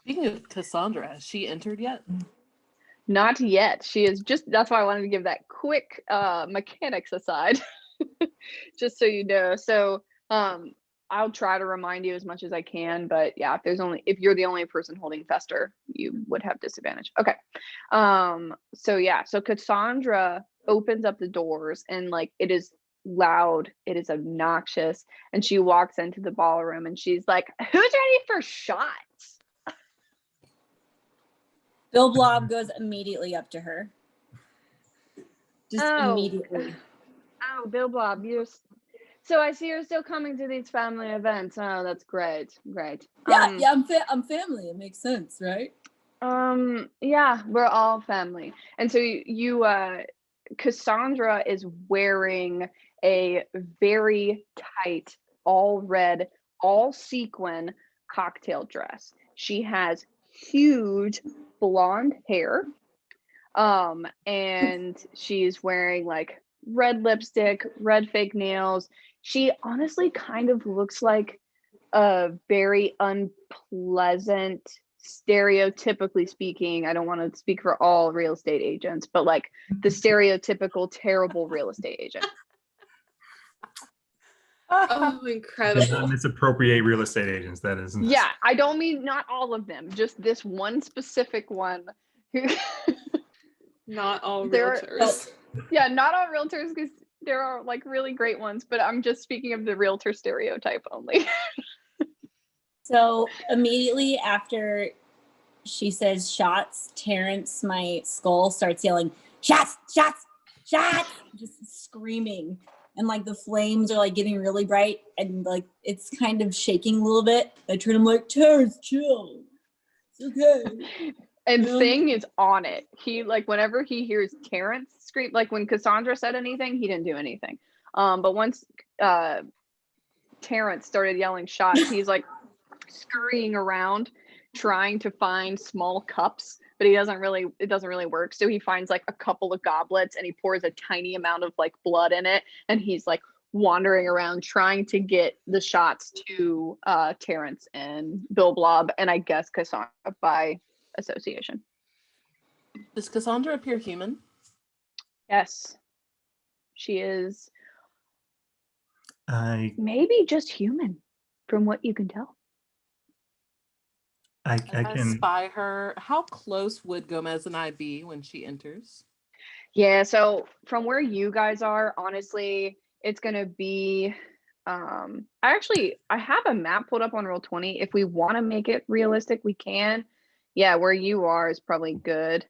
Speaking of Cassandra, has she entered yet?
not yet. She is just, that's why I wanted to give that quick mechanics aside, just so you know. So I'll try to remind you as much as I can, but yeah, if you're the only person holding Fester, you would have disadvantage. Okay. So Cassandra opens up the doors and like it is loud, it is obnoxious, and she walks into the ballroom and she's like, "Who's ready for shots?"
Bill Blob goes immediately up to her. Just
Oh.
immediately.
Oh, Bill Blob, so I see you're still coming to these family events. Oh, that's great. Great.
Yeah, I'm family. It makes sense, right?
Yeah, we're all family. And so Cassandra is wearing a very tight, all red, all sequin cocktail dress. She has huge blonde hair. And she's wearing like red lipstick, red fake nails. She honestly kind of looks like a very unpleasant, stereotypically speaking. I don't want to speak for all real estate agents, but like the stereotypical terrible real estate agent.
Oh,
Do
incredible.
not misappropriate real estate agents. That is.
Yeah, I don't mean not all of them, just this one specific one who
Not all
There-
realtors.
yeah, not all realtors, because there are like really great ones, but I'm just speaking of the realtor stereotype only.
So immediately after she says shots, Terrence, my skull, starts yelling, shots, shots, shots, just screaming. And like the flames are like getting really bright and like it's kind of shaking a little bit. I turn him like, Terrence, chill. It's okay.
And
Yeah.
Thing is on it. He like whenever he hears Terrence scream, like when Cassandra said anything, he didn't do anything. But once Terrence started yelling shots, he's like scurrying around trying to find small cups, but it doesn't really work. So he finds like a couple of goblets and he pours a tiny amount of like blood in it, and he's like wandering around trying to get the shots to Terrence and Bill Blob, and I guess Cassandra by association.
Does Cassandra appear human?
Yes, she is
I
maybe just human from what you can tell.
I
I
can.
spy her. How close would Gomez and I be when she enters?
Yeah, so from where you guys are, honestly, it's gonna be I have a map pulled up on Roll20. If we want to make it realistic, we can. Yeah, where you are is probably good.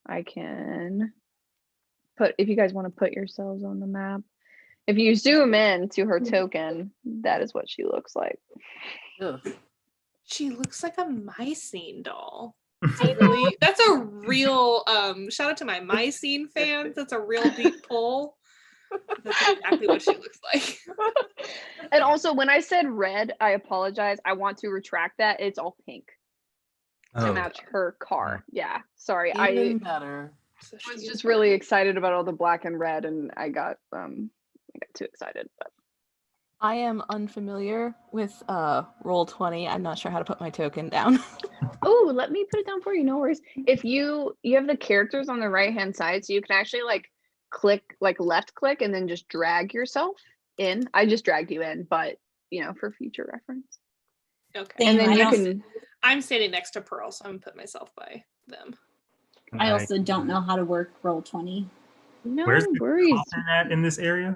I can put, if you guys want to put yourselves on the map. If you zoom in to her token, that is what she looks like.
Ugh.
She looks like a Mycene doll. That's a real shout out to my Mycene fans. That's a real deep pull. That's exactly what she looks like.
And also, when I said red, I apologize. I want to retract that. It's all pink to
Oh,
match her car. Yeah, sorry.
Even better.
So
I was
she's
just really excited about all the black and red, and I got too excited. But
I am unfamiliar with Roll20. I'm not sure how to put my token down.
oh, let me put it down for you. No worries. If you have the characters on the right hand side, so you can actually like click, like left click, and then just drag yourself in. I just dragged you in, but for future reference.
okay.
And then
I
you
also-
can.
I'm standing next to Pearl, so I'm gonna put myself by them.
I also don't know how to work Roll20.
No
Where's the
worries.
coffin at in this area?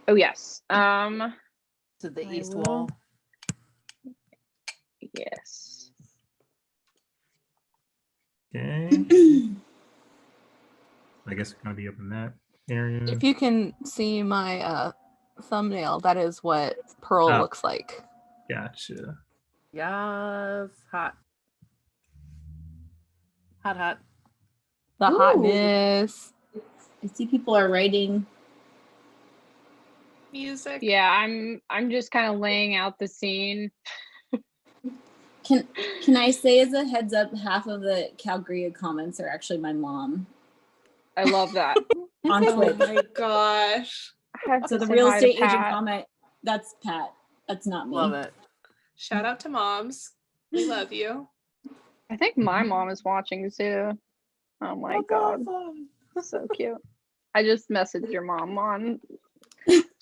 Oh yes.
To the
I
east
will.
wall.
Yes.
Okay. I guess it's gonna be up in that area.
If you can see my thumbnail, that is what Pearl
Oh.
looks like.
Gotcha.
Yes, hot. Hot, hot.
The
Ooh.
hotness.
I see people are writing.
Music.
Yeah, I'm just kind of laying out the scene.
Can I say as a heads up, half of the Calgary comments are actually my mom
I love that.
on
Oh
Twitch.
my gosh.
I have
So
to
the
say
real
hi to
estate agent
Pat.
comment, that's Pat. That's not me.
Love it.
Shout out to moms. We love you.
I think my mom is watching too. Oh my god,
awesome.
so cute. I just messaged your mom on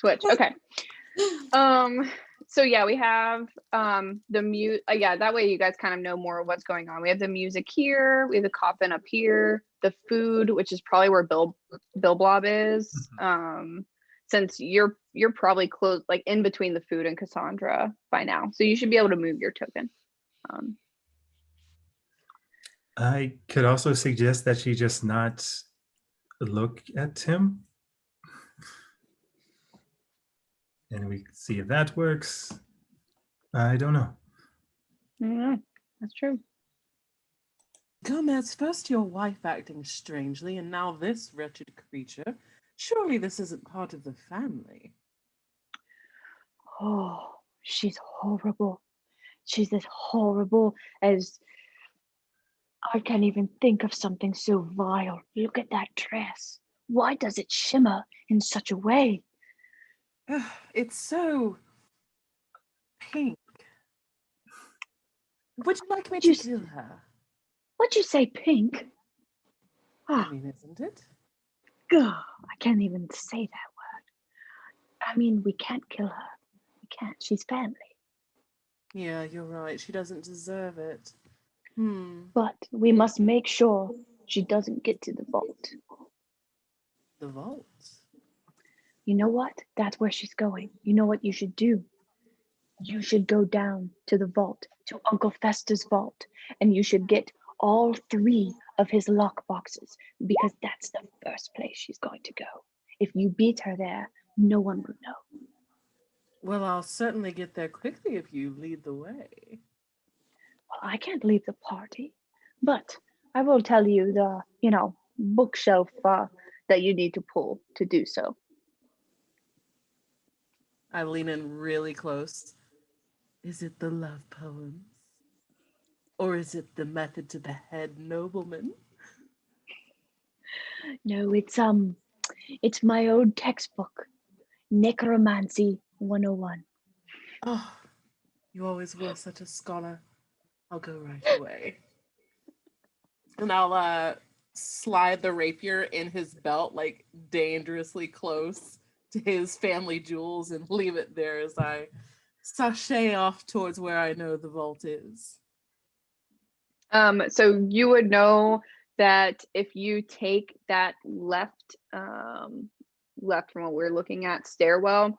Switch. Okay. So yeah, we have the mute. Yeah, that way you guys kind of know more of what's going on. We have the music here. We have the coffin up here. The food, which is probably where Bill Blob is. Since you're probably close, like in between the food and Cassandra by now, so you should be able to move your token.
I could also suggest that she just not look at him. And we see if that works. I don't know.
That's true.
Gomez, first your wife acting strangely, and now this wretched creature. Surely this isn't part of the family.
Oh, she's horrible. She's as horrible as I can't even think of something so vile. Look at that dress. Why does it shimmer in such a way?
It's so pink. Would you like me to kill her?
What'd you say, pink?
I mean, isn't it?
God, I can't even say that word. I mean, we can't kill her. We can't. She's family.
Yeah, you're right. She doesn't deserve it.
But we must make sure she doesn't get to the vault.
The vault?
You know what? That's where she's going. You know what you should do? You should go down to the vault, to Uncle Festa's vault, and you should get all 3 of his lock boxes, because that's the first place she's going to go. If you beat her there, no one will know.
Well, I'll certainly get there quickly if you lead the way.
Well, I can't leave the party, but I will tell you the, bookshelf that you need to pull to do so.
I lean in really close. Is it the love poems? Or is it the method to behead noblemen?
No, it's my old textbook, Necromancy 101.
Oh, you always were such a scholar. I'll go right away. And I'll slide the rapier in his belt, like dangerously close to his family jewels, and leave it there as I sashay off towards where I know the vault is.
So you would know that if you take that left from what we're looking at stairwell,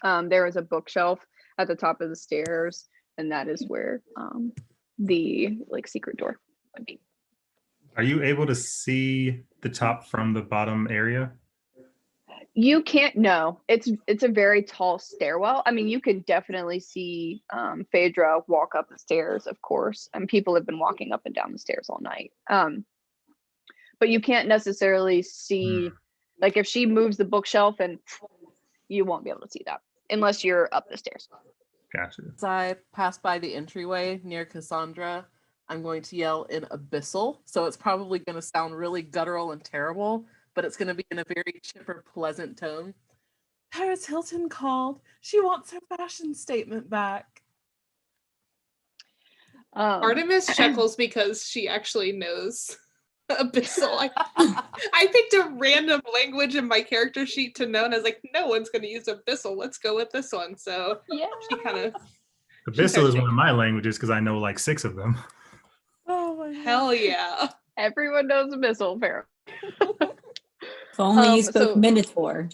there is a bookshelf at the top of the stairs, and that is where the secret door would be.
Are you able to see the top from the bottom area?
You can't. No, it's a very tall stairwell. I mean, you can definitely see Phaedra walk up the stairs, of course, and people have been walking up and down the stairs all night. But you can't necessarily see, like, if she moves the bookshelf, and you won't be able to see that unless you're up the stairs.
Gotcha.
As I pass by the entryway near Cassandra, I'm going to yell in Abyssal. So it's probably going to sound really guttural and terrible, but it's going to be in a very chipper, pleasant tone. Paris Hilton called. She wants her fashion statement back.
Artemis chuckles because she actually knows Abyssal. I picked a random language in my character sheet to know, and I was like, no one's going to use Abyssal. Let's go with this one. So
yeah,
she kind of...
Abyssal is one of my languages because I know like 6 of them.
Oh my
Hell
God.
yeah.
Everyone knows Abyssal, apparently.
If only you spoke Minotaur.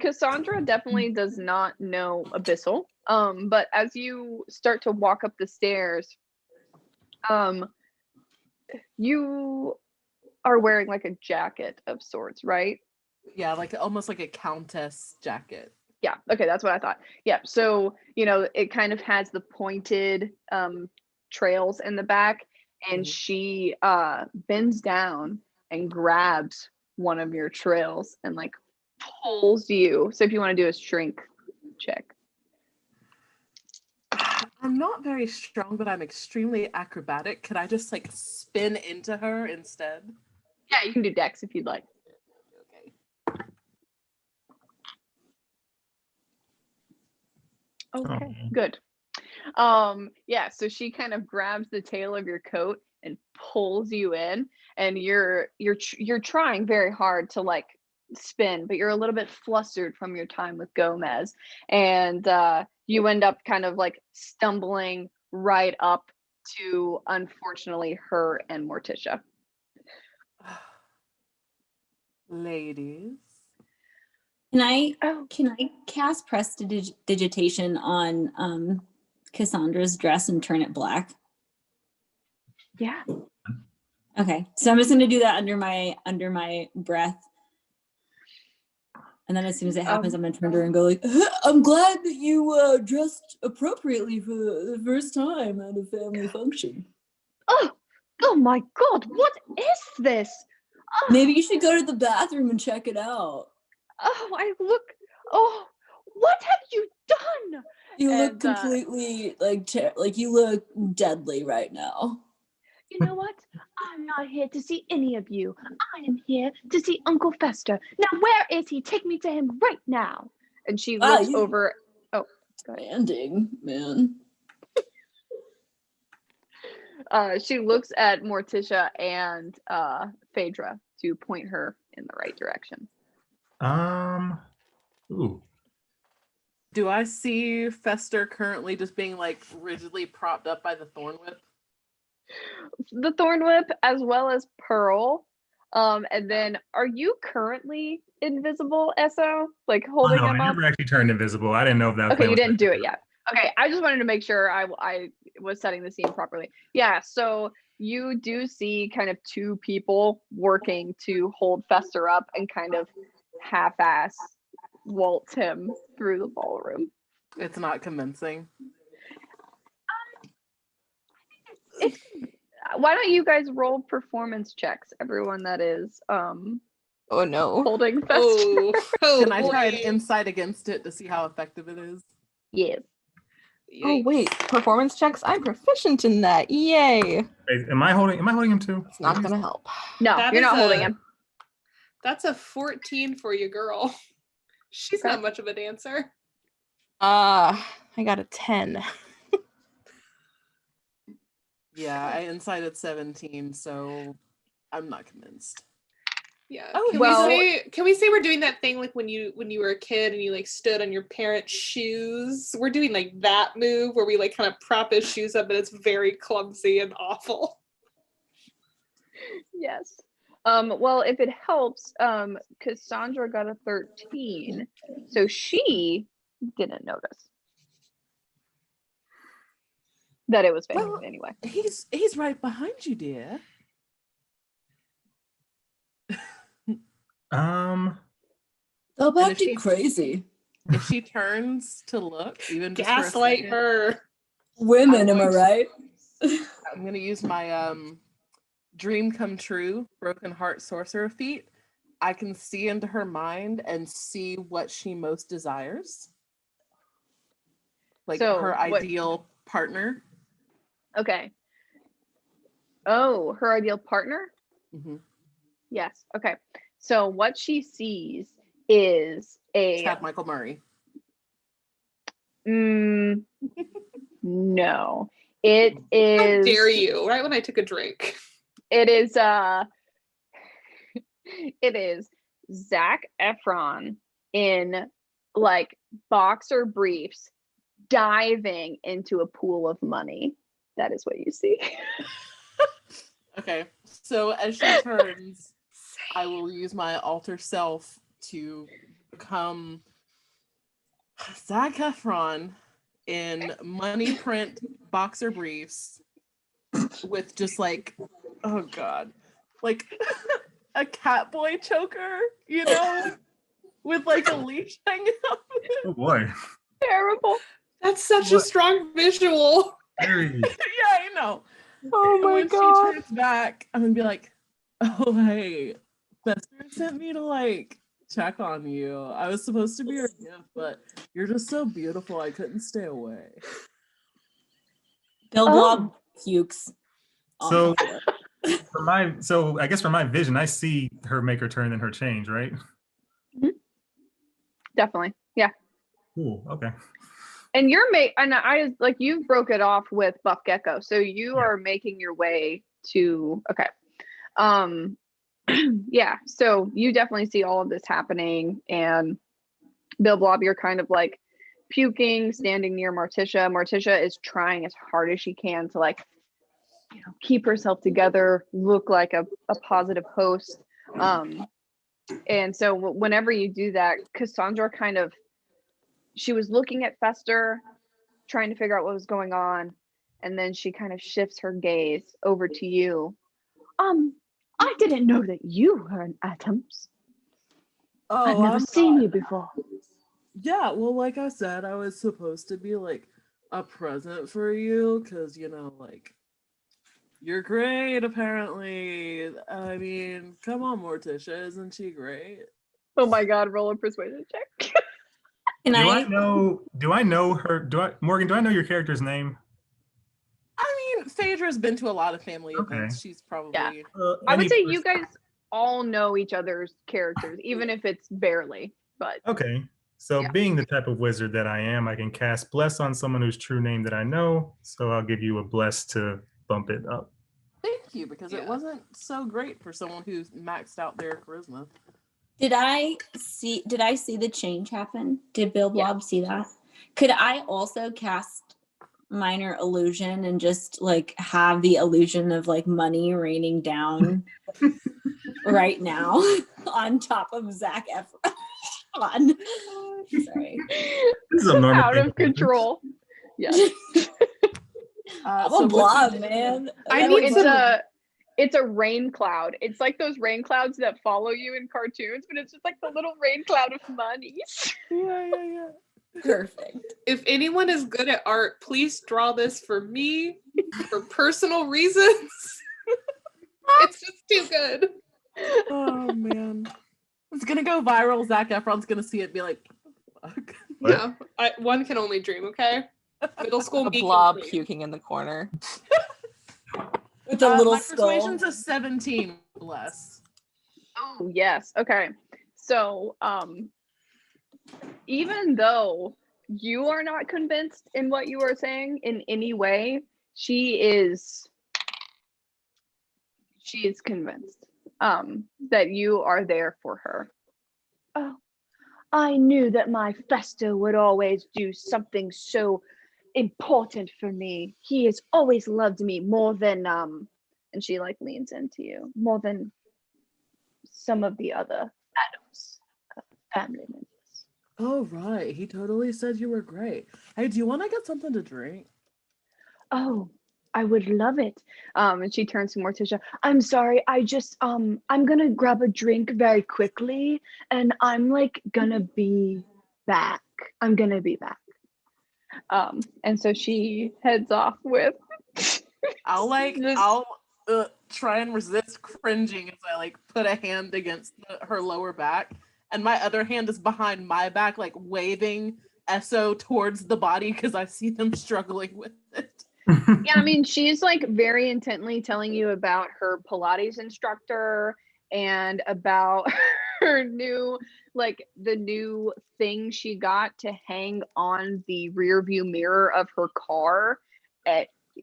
Cassandra definitely does not know Abyssal. But as you start to walk up the stairs, you are wearing like a jacket of sorts, right?
Yeah, like almost like a countess jacket.
Yeah, okay, that's what I thought. Yeah, so it kind of has the pointed trails in the back, and she bends down and grabs one of your trails and like pulls you. So if you want to do a strength check.
I'm not very strong, but I'm extremely acrobatic. Could I just like spin into her instead?
Yeah, you can do dex if you'd like. Okay, good. Yeah, so she kind of grabs the tail of your coat and pulls you in, and you're trying very hard to like spin, but you're a little bit flustered from your time with Gomez, and you end up kind of like stumbling right up to, unfortunately, her and Morticia.
Ladies.
Can I
Oh,
cast prestidigitation on Cassandra's dress and turn it black?
yeah.
Okay, so I'm just gonna do that under my breath, and then as soon as it happens, I'm gonna turn to her and go like, "I'm glad that you dressed appropriately for the first time at a family function.
Oh my God! What is this? Oh,
Maybe you should go to the bathroom and check it out.
oh, I look. Oh, what have you done?
You look
And,
completely like you look deadly right now.
You know what? I'm not here to see any of you. I am here to see Uncle Fester. Now, where is he? Take me to him right now.
And she
Wow,
looks
you-
over. Oh, go ahead.
Expanding, man.
She looks at Morticia and Phaedra to point her in the right direction.
Ooh.
Do I see Fester currently just being like rigidly propped up by the thorn whip?
The Thorn Whip, as well as Pearl. And then, are you currently invisible, Eso? Like
Oh,
holding
no, I
them up?
never actually turned invisible. I didn't know if that.
Okay, you didn't do it yet. Okay, I just wanted to make sure I was setting the scene properly. Yeah, so you do see kind of two people working to hold Fester up and kind of half-ass waltz him through the ballroom.
It's not convincing.
It's, why don't you guys roll performance checks, everyone that is
Oh no.
holding Fester?
Oh,
Can I try an
boy.
insight against it to see how effective it is?
Yes.
Oh
Yikes.
wait, performance checks. I'm proficient in that. Yay.
Wait, am I holding him too?
It's not gonna help.
No,
That
you're
is
not holding
a-
him.
That's a 14 for you, girl. She's
Okay.
not much of a dancer.
I got a 10.
Yeah, I incited 17, so I'm not convinced.
Yeah.
Oh,
well-
Can we say we're doing that thing like when you were a kid and you like stood on your parents' shoes? We're doing like that move where we like kind of prop his shoes up and it's very clumsy and awful.
Yes. Well, if it helps, Cassandra got a 13, so she didn't notice that it was fake
Well,
anyway.
He's right behind you, dear.
Um,
Stop
And if
acting
she-
crazy.
If she turns to look, even just for a
Gaslight
second,
her.
Women, am I
would-
right?
I'm gonna use my dream come true, broken heart sorcerer feat. I can see into her mind and see what she most desires. Like
So,
her
what-
ideal partner.
Okay. Oh, her ideal partner?
Mhm.
Yes. Okay. So what she sees is a
Chad Michael Murray.
no. It is
How dare you? Right when I took a drink.
It is it is Zac Efron in like boxer briefs diving into a pool of money. That is what you see.
Okay, so as she turns, I will use my alter self to become Zac Efron in money print boxer briefs with just like, oh god, like a cat boy choker, you know, with like a leash hanging up.
oh boy.
Terrible.
That's such a
What?
strong visual.
Very.
Yeah, I know.
Oh
And
my
when
god.
she turns back, I'm gonna be like, oh hey, Fester sent me to like check on you. I was supposed to be your gift, but you're just so beautiful, I couldn't stay away.
Bill
Oh.
Blob pukes. on
So-
the floor.
So I guess for my vision, I see her make her turn and her change, right?
Definitely. Yeah.
Cool. Okay.
And I like you broke it off with Buff Gecko. So you are making your way to okay. Yeah, so you definitely see all of this happening, and Bill Blob, you're kind of like puking, standing near Morticia. Morticia is trying as hard as she can to like, keep herself together, look like a positive host. And so whenever you do that, Cassandra she was looking at Fester, trying to figure out what was going on, and then she kind of shifts her gaze over to you. I didn't know that you were an Atoms. I've
Oh,
never
I'm
seen
not.
you before.
Yeah, well, like I said, I was supposed to be like a present for you because, like, you're great, apparently. I mean, come on, Morticia, isn't she great?
Oh my god, roll a persuasion check.
Can
Do
I?
I know her? Morgan, do I know your character's name?
I mean, Phaedra's been to a lot of family
Okay.
events. She's probably.
I would
Any
say
person-
you guys all know each other's characters, even if it's barely. But
Okay. So
Yeah.
being the type of wizard that I am, I can cast bless on someone whose true name that I know. So I'll give you a bless to bump it up.
Thank you, because it
Yeah.
wasn't so great for someone who's maxed out their charisma.
Did I see the change happen? Did Bill
Yeah.
Blob see that? Could I also cast minor illusion and just like have the illusion of like money raining down right now on top of Zac Efron? Sorry.
This is a normal
out
thing
of
to happen.
control. Yes.
I'm
So
a
what
blob,
you-
man.
I
I'm
need
a
it's
blob.
it's a rain cloud. It's like those rain clouds that follow you in cartoons, but it's just like the little rain cloud of money.
Yeah.
Perfect.
If anyone is good at art, please draw this for me for personal reasons. It's just too good.
Oh man, it's gonna go viral. Zac Efron's gonna see it, and be like, "Fuck."
What?
Yeah, one can only dream. Okay, middle school
A
geek
blob
and dream.
puking in the corner.
With a little
my
skull.
persuasion's a 17 less.
Oh, yes. Okay. So, even though you are not convinced in what you are saying in any way, she is convinced that you are there for her. Oh, I knew that my Fester would always do something so important for me. He has always loved me more than and she like leans into you, more than some of the other Adams family members.
Oh right, he totally said you were great. Hey, do you want to get something to drink?
Oh, I would love it. And she turns to Morticia. I'm sorry, I just I'm gonna grab a drink very quickly, and I'm like gonna be back. I'm gonna be back. And so she heads off with
I'll
Just-
try and resist cringing as I like put a hand against her lower back, and my other hand is behind my back, like waving Esso towards the body because I see them struggling with it.
yeah, I mean, she's like very intently telling you about her Pilates instructor and about her new, like the new thing she got to hang on the rear view mirror of her car,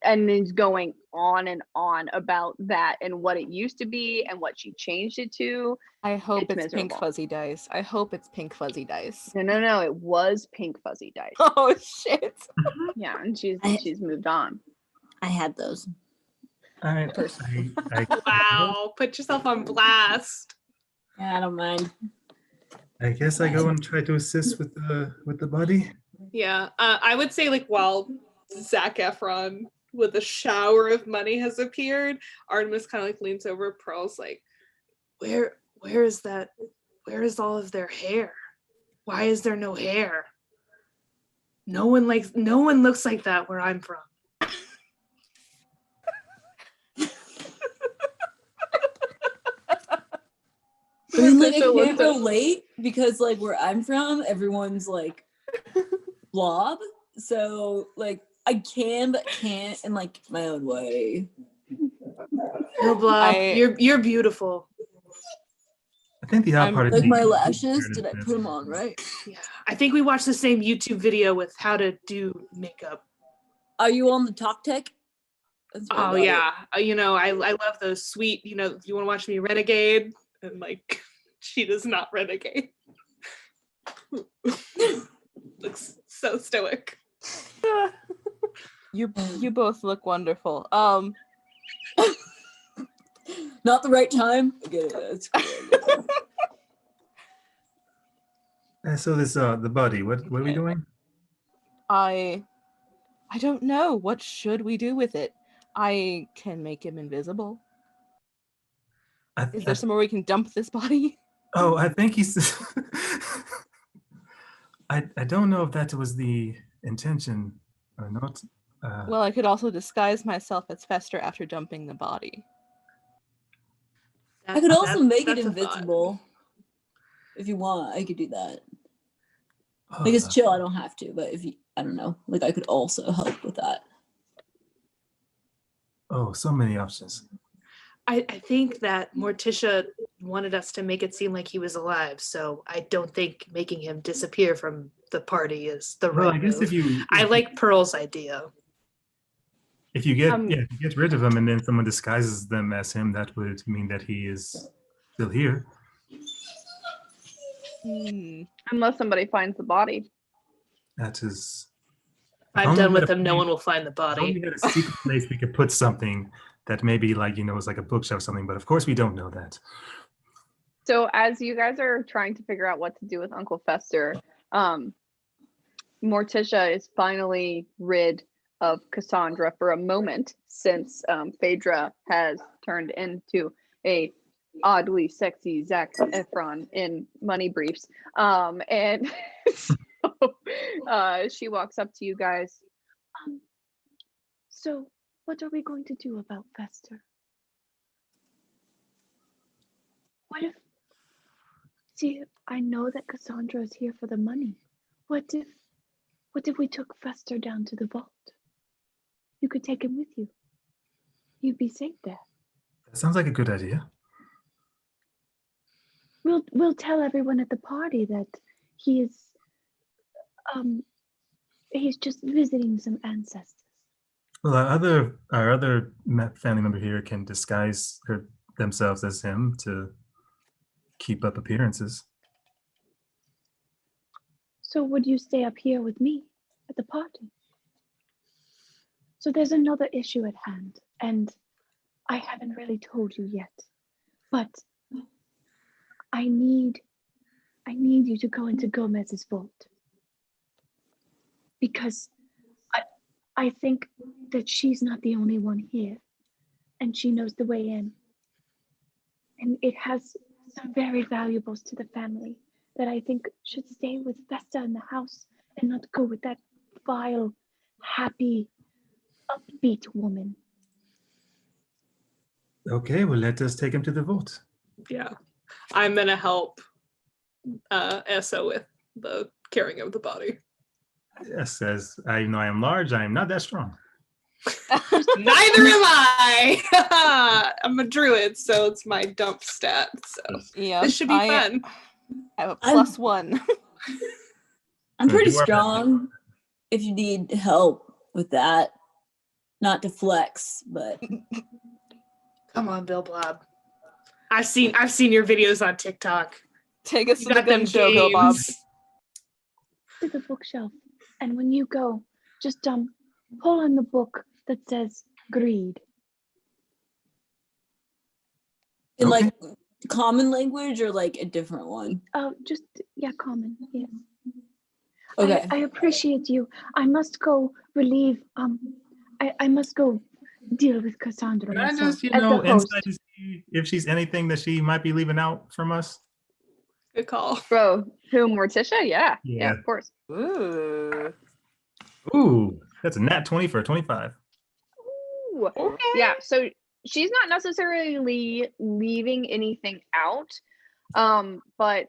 and is going on and on about that and what it used to be and what she changed it to.
I hope
It's
it's pink
miserable.
fuzzy dice. I hope it's pink fuzzy dice.
No, it was pink fuzzy dice.
Oh shit.
Yeah, and she's moved on.
I had those.
All right.
Wow, put yourself on blast.
Yeah, I don't mind.
I guess I go and try to assist with the body.
Yeah, I would say like while Zac Efron with a shower of money has appeared, Artemis kind of like leans over. Pearl's like, where is that? Where is all of their hair? Why is there no hair? No one looks like that where I'm from.
I mean, like, I
Morticia
can't
looks at-
relate because, like, where I'm from, everyone's like blob. So, like, I can but can't in like my own way.
No, Blob,
I-
you're beautiful.
I think the odd
I'm-
part is
Like
the-
my lashes, did I put them on right?
Yeah, I think we watched the same YouTube video with how to do makeup.
Are you on the talk tech? That's what
Oh
about it.
yeah, I love those sweet. You want to watch me renegade, and like she does not renegade. Looks so stoic.
You both look wonderful.
Not the right time. I get it. That's cool.
So this the buddy. What are we doing?
I don't know. What should we do with it? I can make him invisible. Is there somewhere we can dump this body?
Oh, I think he's. I don't know if that was the intention or not.
Well, I could also disguise myself as Fester after dumping the body.
I could also make it
that's a thought.
invisible. If you want, I could do that.
oh,
Like it's chill, I don't have to, but if you, I don't know, like I could also help with that.
Oh, so many options.
I think that Morticia wanted us to make it seem like he was alive, so I don't think making him disappear from the party is the
Well,
right
I guess
move. I like Pearl's idea.
if you get rid of him and then someone disguises them as him, that would mean that he is still here.
Unless somebody finds the body.
That is.
I'm done with him. No one will find the
If only
body.
we had a secret place we could put something that maybe is like a bookshelf or something, but of course we don't know that.
So as you guys are trying to figure out what to do with Uncle Fester, Morticia is finally rid of Cassandra for a moment, since Phaedra has turned into a oddly sexy Zac Efron in money briefs. And so she walks up to you guys. So what are we going to do about Fester? See, I know that Cassandra is here for the money. What if we took Fester down to the vault? You could take him with you. You'd be safe there.
That sounds like a good idea.
We'll tell everyone at the party that he's just visiting some ancestors.
Well, our other family member here can disguise themselves as him to keep up appearances.
So would you stay up here with me at the party? So there's another issue at hand, and I haven't really told you yet, but I need you to go into Gomez's vault, because I think that she's not the only one here, and she knows the way in, and it has some very valuables to the family that I think should stay with Vesta in the house and not go with that vile, happy, upbeat woman.
Okay, well, let us take him to the vault.
Yeah. I'm going to help Essa with the carrying of the body.
Yes, as I am large, I am not that strong.
Neither am I. I'm a druid, so it's my dump stat. So
Yeah,
this should be fun.
I have a +1.
I'm pretty
You are
strong if you need help with that. Not to flex, but
Come on, Bill Blob. I've seen your videos on TikTok.
Take us
You
to the
got them
gun show, Bill Bob.
games.
To the bookshelf, and when you go, just pull on the book that says greed.
in like common language or like a different one.
Oh, common. Yes.
Okay.
I appreciate you. I must go relieve. I must go deal with Cassandra
Can I
myself
just,
as the host.
insight to see if she's anything that she might be leaving out from us?
Good call.
Bro, who, Morticia? Yeah,
Yeah.
of course.
Ooh.
Ooh, that's a nat 20 for a 25.
Ooh.
Okay.
Yeah, so she's not necessarily leaving anything out, but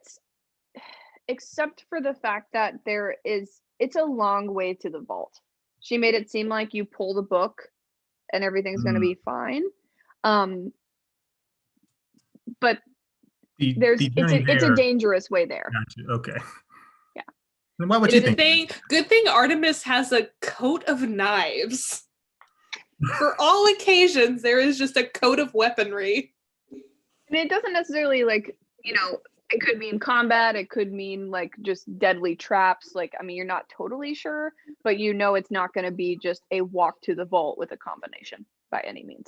except for the fact that it's a long way to the vault. She made it seem like you pull the book and everything's going to be fine. But it's a dangerous way there.
Gotcha. Okay.
Yeah.
Then why would you
Good
think?
thing Artemis has a coat of knives. For all occasions, there is just a coat of weaponry.
And it doesn't necessarily like, it could mean combat, it could mean like just deadly traps. Like, I mean, you're not totally sure, but it's not going to be just a walk to the vault with a combination by any means.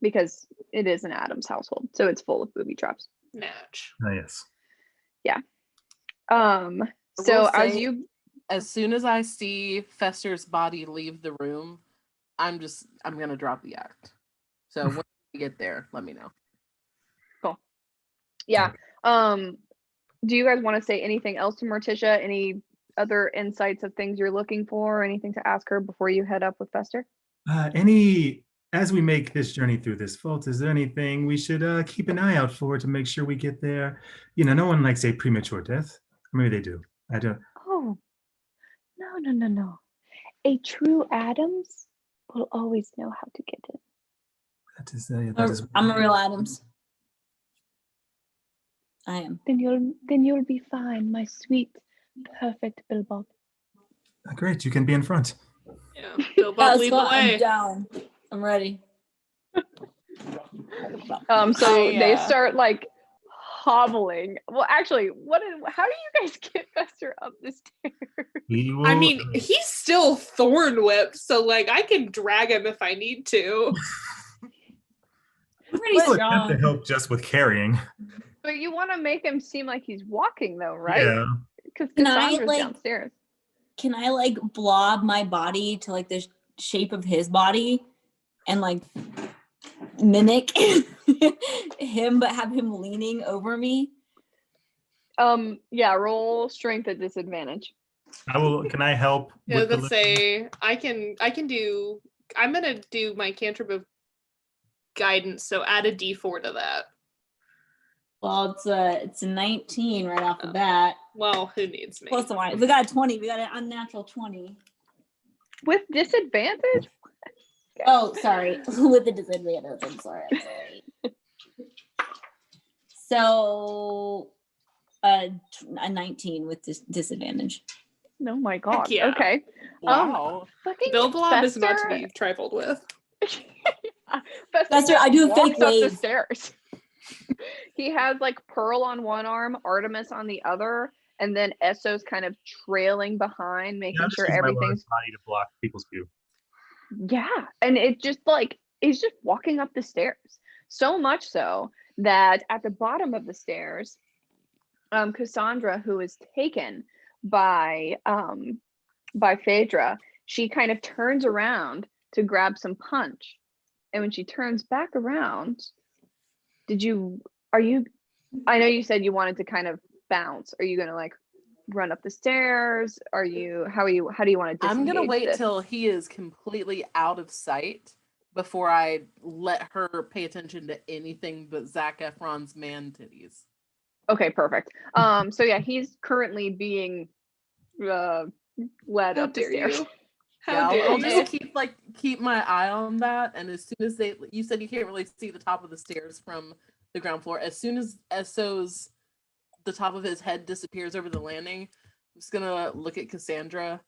Because it is an Adams household, so it's full of booby traps.
Natch.
Oh, yes.
Yeah.
I
So
will
as
say,
you
as soon as I see Fester's body leave the room, I'm gonna drop the act. So when we get there, let me know.
cool. Yeah. Do you guys want to say anything else to Morticia? Any other insights of things you're looking for, or anything to ask her before you head up with Fester?
As we make this journey through this vault, is there anything we should keep an eye out for to make sure we get there? No one likes a premature death. Or maybe they do. I don't.
Oh, no. A true Adams will always know how to get in.
That is.
I'm a real Adams. I am.
Then you'll be fine, my sweet, perfect Bilbo.
Great. You can be in front.
Yeah, Bilbo, lead the way.
I'm down. I'm ready.
So they
I,
start like hobbling. Well, actually, how do you guys get Fester up the stairs?
I mean, he's still thorn whipped, so like I can drag him if I need to.
I'm pretty
Still attempt to
strong.
help just with carrying.
But you want to make him seem like he's walking, though, right?
Yeah.
Because
Can I,
Cassandra's
like-
downstairs.
Can I like blob my body to like the shape of his body and like mimic him, but have him leaning over me?
Yeah, roll strength at disadvantage.
Can I help?
Yeah,
with the
let's say I can do. I'm gonna do my cantrip of guidance, so add a D4 to that.
Well, it's a 19 right off the bat.
Well, who needs me?
Plus one. We got a 20. We got an unnatural 20.
With disadvantage?
Oh, sorry. With the disadvantage. I'm sorry. So, a 19 with disadvantage.
Oh my god.
yeah.
Okay.
Wow.
Fucking
Bilbob is not to
Fester-
be trifled with.
Fester, I do a
walks
fake
up the
wave.
stairs. He has like Pearl on one arm, Artemis on the other, and then Esso's kind of trailing behind, making
I'm just
sure
using my large
everything's
body to block people's view.
yeah. And it just like he's just walking up the stairs. So much so that at the bottom of the stairs, Cassandra, who is taken by Phaedra, she kind of turns around to grab some punch. And when she turns back around, I know you said you wanted to kind of bounce. Are you gonna like run up the stairs? How do you want to disengage
I'm gonna wait
this?
till he is completely out of sight before I let her pay attention to anything but Zac Efron's man titties.
Okay, perfect. So yeah, he's currently being led
How
up the
dare
stairs.
you? How
Yeah,
dare
I'll
you?
just keep my eye on that, and as soon as you said you can't really see the top of the stairs from the ground floor. As soon as the top of his head disappears over the landing, I'm just gonna look at Cassandra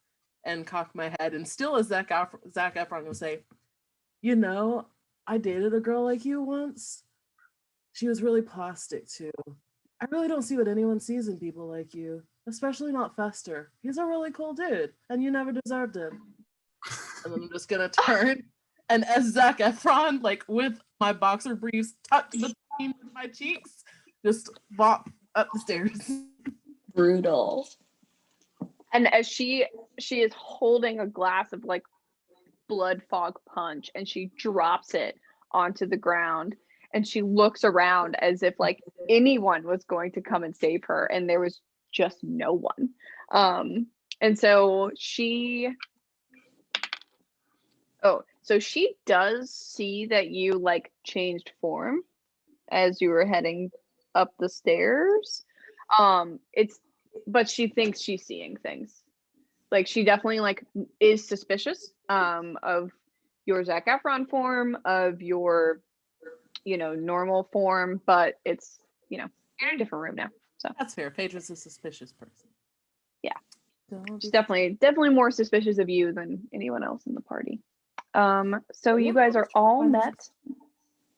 and cock my head, and still as Zac Efron gonna say, I dated a girl like you once. She was really plastic too. I really don't see what anyone sees in people like you, especially not Fester. He's a really cool dude, and you never deserved him. And then I'm just gonna turn, and as Zac Efron, like with my boxer briefs tucked between my cheeks, just bop up the stairs.
Brutal.
And as she is holding a glass of like blood fog punch, and she drops it onto the ground, and she looks around as if like anyone was going to come and save her, and there was just no one. And so she does see that you like changed form as you were heading up the stairs. But she thinks she's seeing things. Like she definitely like is suspicious of your Zac Efron form, of your normal form, but it's you're in a different room now. So
That's fair. Phaedra's a suspicious person.
Yeah.
Don't
she's
be-
definitely more suspicious of you than anyone else in the party. So you guys are all met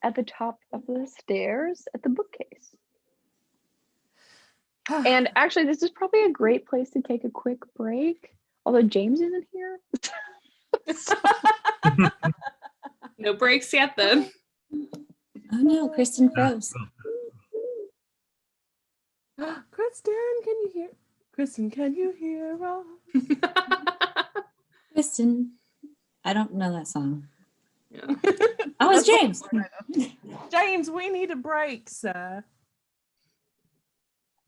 at the top of the stairs at the bookcase. And actually, this is probably a great place to take a quick break. Although James isn't here.
No breaks yet then.
Oh no, Kristen froze.
Kristen, can you hear? Kristen, can you hear us?
Kristen. I don't know that song.
Yeah.
Oh, it's James.
James, we need a break, sir.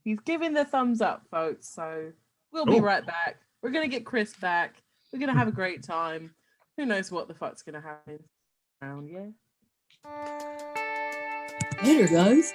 He's giving the thumbs up, folks. So we'll be right back. We're gonna get Chris back. We're gonna have a great time. Who knows what the fuck's gonna happen around, yeah?
Later, guys.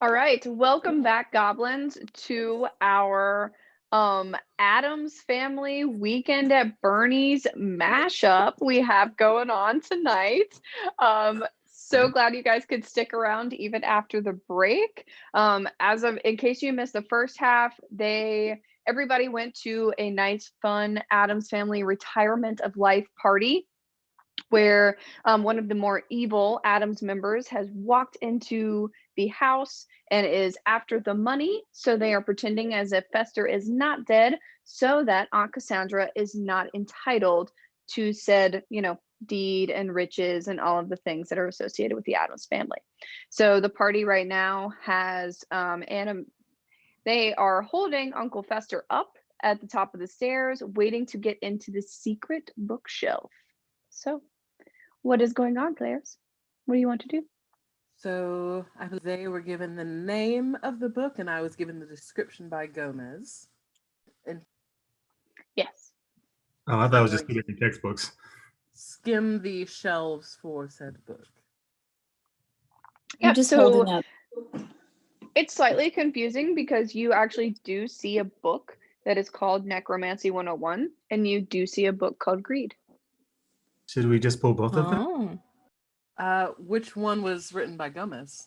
All right, welcome back, goblins, to our Adams Family Weekend at Bernie's mashup we have going on tonight. So glad you guys could stick around even after the break. In case you missed the first half, everybody went to a nice, fun Adams Family retirement of life party where one of the more evil Adams members has walked into the house and is after the money. So they are pretending as if Fester is not dead so that Aunt Cassandra is not entitled to said, deed and riches and all of the things that are associated with the Adams family. So the party right now has they are holding Uncle Fester up at the top of the stairs, waiting to get into the secret bookshelf. So what is going on, players? What do you want to do?
So they were given the name of the book, and I was given the description by Gomez. And
Yes.
Oh, I thought it was just 2 different textbooks.
Skim the shelves for said book.
I'm just holding up.
It's slightly confusing because you actually do see a book that is called Necromancy 101, and you do see a book called Greed.
Should we just pull both of them?
Which one was written by Gomez?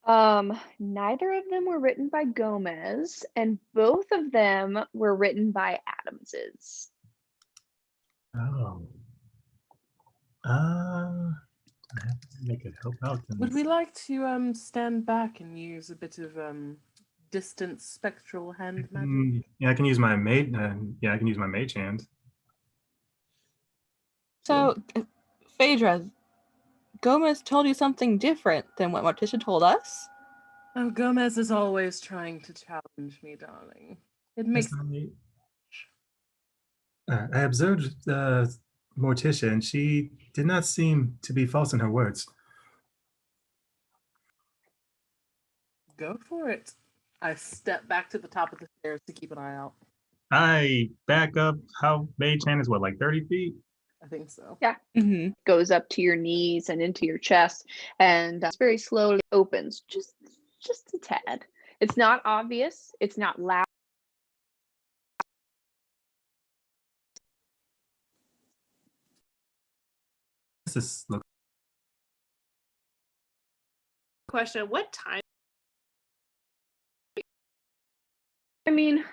Neither of them were written by Gomez, and both of them were written by Adamses.
Oh. I have to make it help out.
Would we like to stand back and use a bit of distant spectral hand magic?
Yeah, I can use my mage. Yeah, I can use my mage hand.
So, Phaedra, Gomez told you something different than what Morticia told us?
Oh, Gomez is always trying to challenge me, darling. It makes
I observed Morticia, and she did not seem to be false in her words.
Go for it. I step back to the top of the stairs to keep an eye out.
I back up. How mage hand is what, like 30 feet?
I think so.
Yeah.
Mm-hmm.
Goes up to your knees and into your chest, and very slowly opens just a tad. It's not obvious. It's not loud.
This look.
Question: what time?
I mean,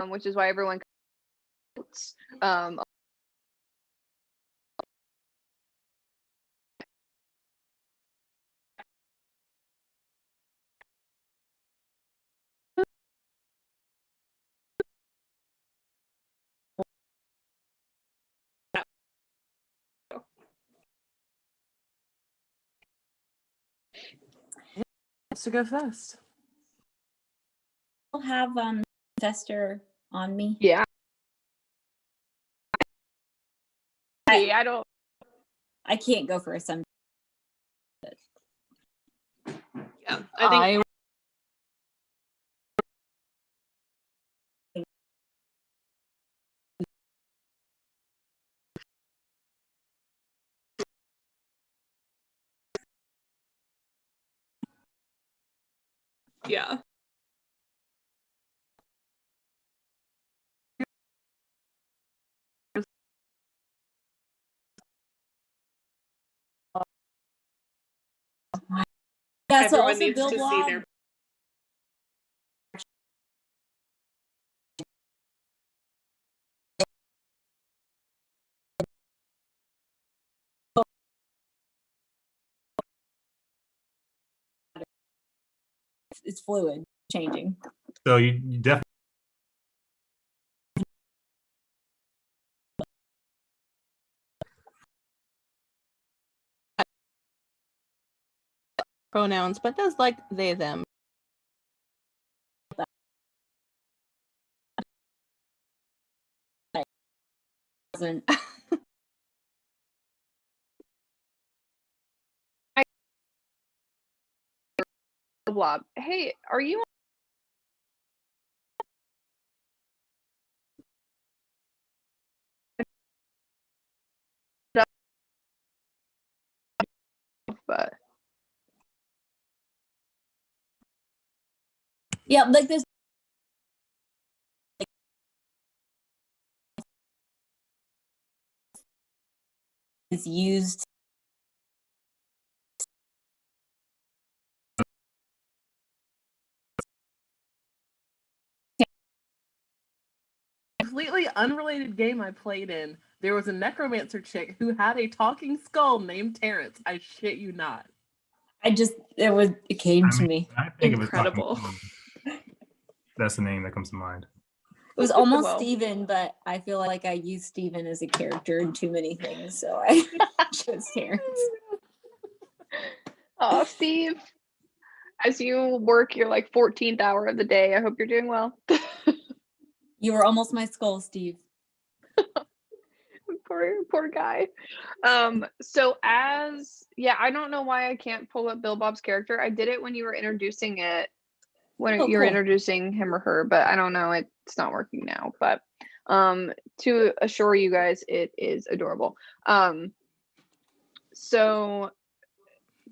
which is why everyone
Wants to go first?
I'll have Fester on me.
Yeah. I don't.
I can't go first. I'm
Yeah, I think yeah.
yeah. So
Everyone
also
needs
Bill
to see
Blob.
their
It's fluid, changing.
So you definitely.
Pronouns, but does like they, them.
Doesn't
Blob. Hey, are you but
Yeah, like this is used.
Completely unrelated game I played in, there was a necromancer chick who had a talking skull named Terrence. I shit you not.
It came
I
to
mean,
me.
when I think of a talking
Incredible.
skull, that's the name that comes to mind.
It was almost
Well.
Steven, but I feel like I used Steven as a character in too many things, so I chose Terrence.
oh, Steve, as you work your like 14th hour of the day, I hope you're doing well.
You were almost my skull, Steve.
Poor guy. So I don't know why I can't pull up Bill Bob's character. I did it when you were introducing it, when
Oh,
you were
cool.
introducing him or her, but I don't know, it's not working now. But to assure you guys, it is adorable. So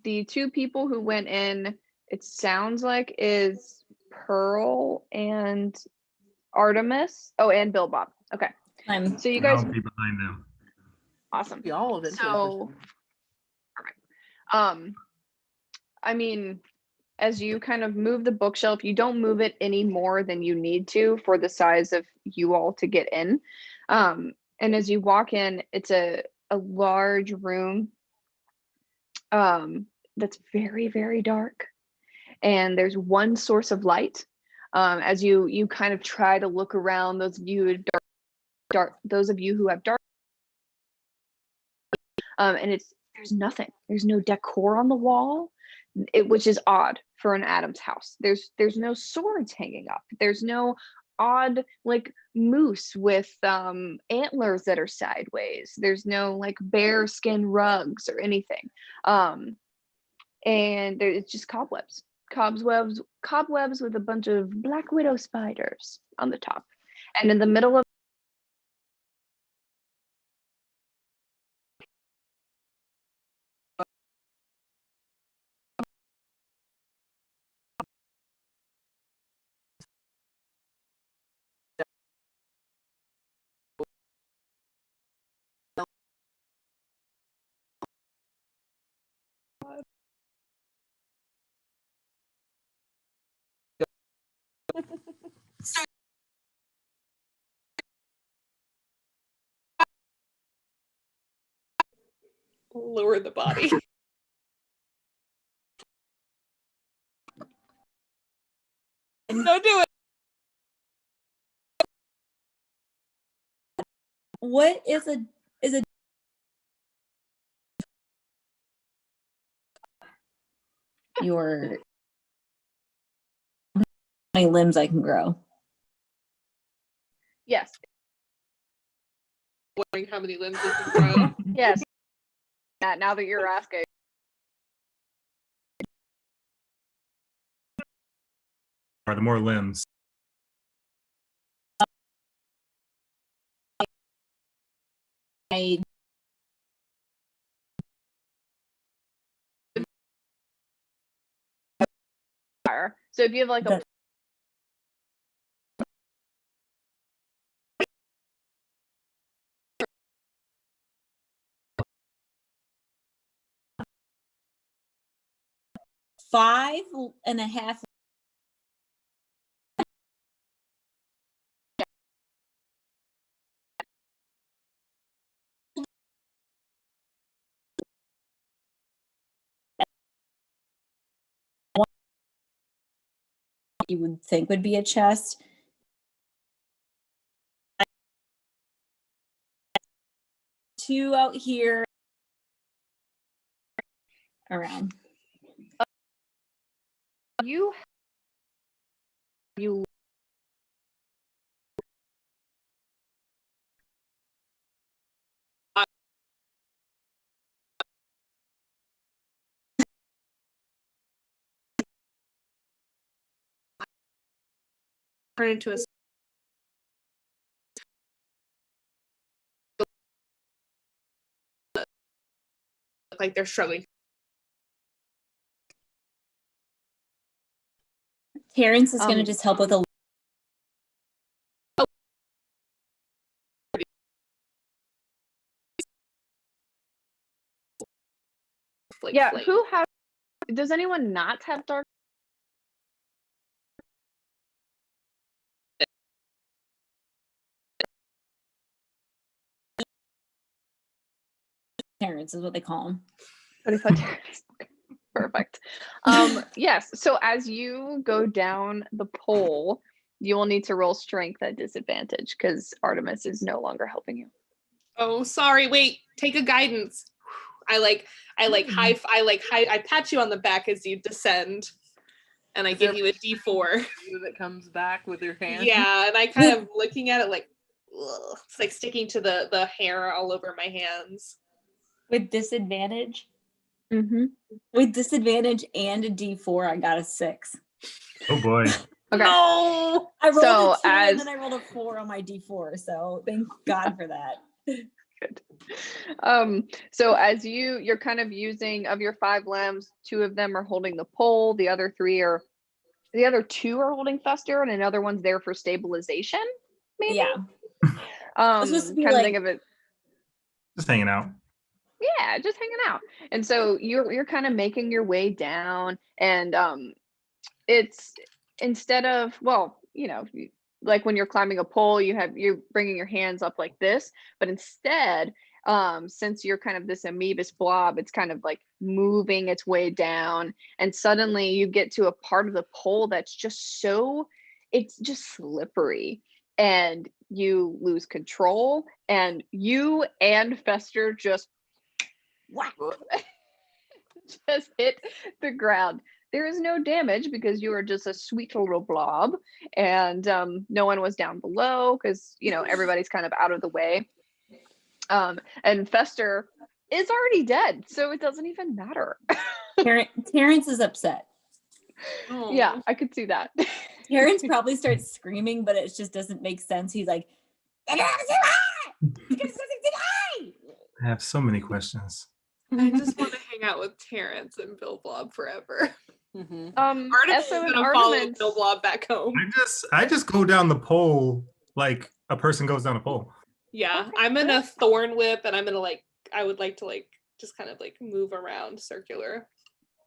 the two people who went in, it sounds like, is Pearl and Artemis. Oh, and Bill Bob. Okay. So you guys,
I'll be behind them.
awesome.
We all eventually.
So, I mean, as you kind of move the bookshelf, you don't move it any more than you need to for the size of you all to get in. And as you walk in, it's a large room that's very, very dark. And there's one source of light. As you kind of try to look around, those of you who those of you who have dark, and there's nothing. There's no decor on the wall, which is odd for an Adams house. There's no swords hanging up. There's no odd like moose with antlers that are sideways. There's no like bear skin rugs or anything. And it's just cobwebs with a bunch of black widow spiders on the top, and in the middle of
Lower the body.
No, do it.
What is a your how many limbs I can grow?
yes,
Wondering how many limbs you can grow.
yes. Now that you're asking,
Are the more limbs?
I
so if you have like a
The- five and a half. You would think would be a chest. Two out here around.
you you
turn into a like they're struggling.
Terrence is going to just help with a.
Like,
Yeah,
flame.
who has? Does anyone not have dark?
Terrence is what they call him.
35 Terrence. Perfect. Yes. So as you go down the pole, you will need to roll strength at disadvantage because Artemis is no longer helping you.
Oh, sorry. Wait, take a guidance. I pat you on the back as you descend, and I give you a D4.
That comes back with your hand.
Yeah, and I kind of looking at it like, ugh. It's like sticking to the hair all over my hands.
With disadvantage?
Mm-hmm.
With disadvantage and a D4, I got a 6.
Oh boy.
Okay.
No!
I rolled
So
a 2
as-
and then I rolled a 4 on my D4, so thank God for that.
Good. So as you're kind of using, of your 5 limbs, 2 of them are holding the pole, the other 2 are holding Fester, and another one's there for stabilization, maybe?
Yeah. It's supposed to be
Kind of
like,
think of it.
Just hanging out.
Yeah, just hanging out. And so you're kind of making your way down, and it's instead of, well, like when you're climbing a pole, you're bringing your hands up like this, but instead, since you're kind of this amoebus blob, it's kind of like moving its way down, and suddenly you get to a part of the pole that's just it's just slippery, and you lose control, and you and Fester just whack, just hit the ground. There is no damage because you are just a sweet little blob, and no one was down below because everybody's kind of out of the way. And Fester is already dead, so it doesn't even matter.
Terrence is upset.
Oh.
Yeah, I could see that.
Terrence probably starts screaming, but it just doesn't make sense. He's like,
I have so many questions.
I just want to hang out with Terrence and Bill Blob forever.
Mm-hmm.
Artemis is
Esso and
gonna follow
Artemis.
Bill Blob back home.
I just go down the pole like a person goes down a pole.
Yeah,
Okay,
I'm in a thorn whip, and I'm gonna I would like to just kind of move around circular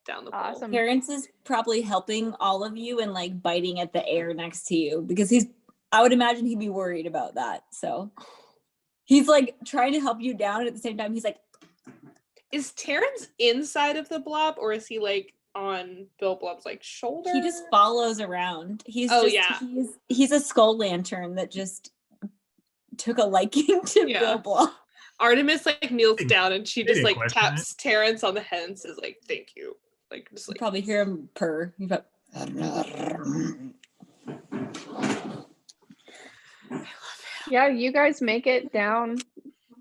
down the pole.
Awesome.
Terrence is probably helping all of you and like biting at the air next to you because I would imagine he'd be worried about that. So he's like trying to help you down, and at the same time, he's like,
Is Terrence inside of the blob, or is he on Bill Blob's shoulder?
he just follows around. He's a skull lantern that just took a liking to Bill Blob.
Artemis kneels down, and she just
question.
taps Terrence on the head and says thank you.
You probably hear him purr. He's like,
Yeah, you guys make it down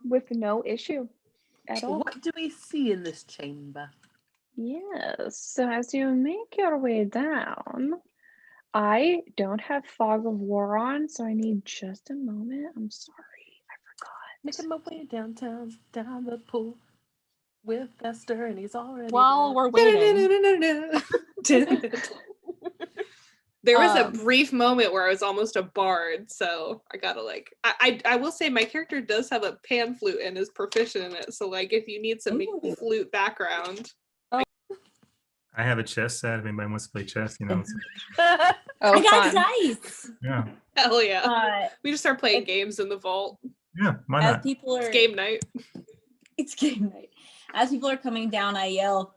with no issue at all.
What do we see in this chamber?
Yes, so as you make your way down, I don't have Fog of War on, so I need just a moment. I'm sorry, I forgot.
Making my way downtown, down the pool with Fester, and he's already
While we're waiting,
There was a brief moment where I was almost a bard, so I gotta I will say my character does have a pan flute and is proficient in it. So if you need some flute background.
I have a chess set. If anybody wants to play chess,
Oh,
I got
fun.
dice.
Yeah.
Hell yeah. We just start playing games in the vault.
Yeah, why
As
not?
people are
It's game night.
It's game night. As people are coming down, I yell,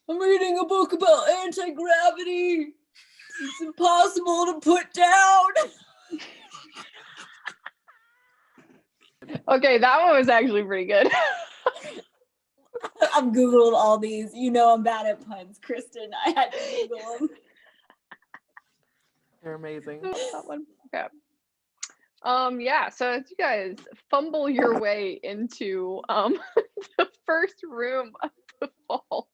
I'm reading a book about anti-gravity. It's impossible to put down.
Okay, that one was actually pretty good.
I've Googled all these. I'm bad at puns, Kristen. I had to Google them.
You're amazing.
That one. Okay. Yeah, so as you guys fumble your way into the first room of the vault.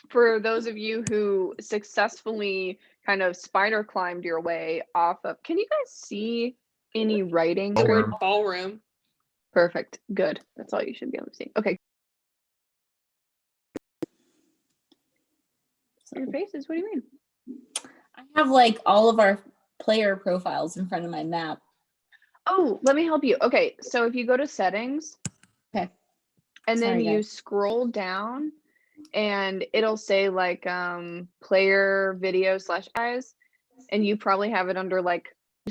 For those of you who successfully kind of spider climbed your way off of. Can you guys see any writing?
Oh,
Toward
wow.
ballroom.
Perfect. Good. That's all you should be able to see. Okay. Your faces. What do you mean?
I have like all of our player profiles in front of my map.
Oh, let me help you. Okay, so if you go to settings,
Okay.
and then
Sorry,
you
guys.
scroll down, and it'll say like player video / eyes, and you probably have it under like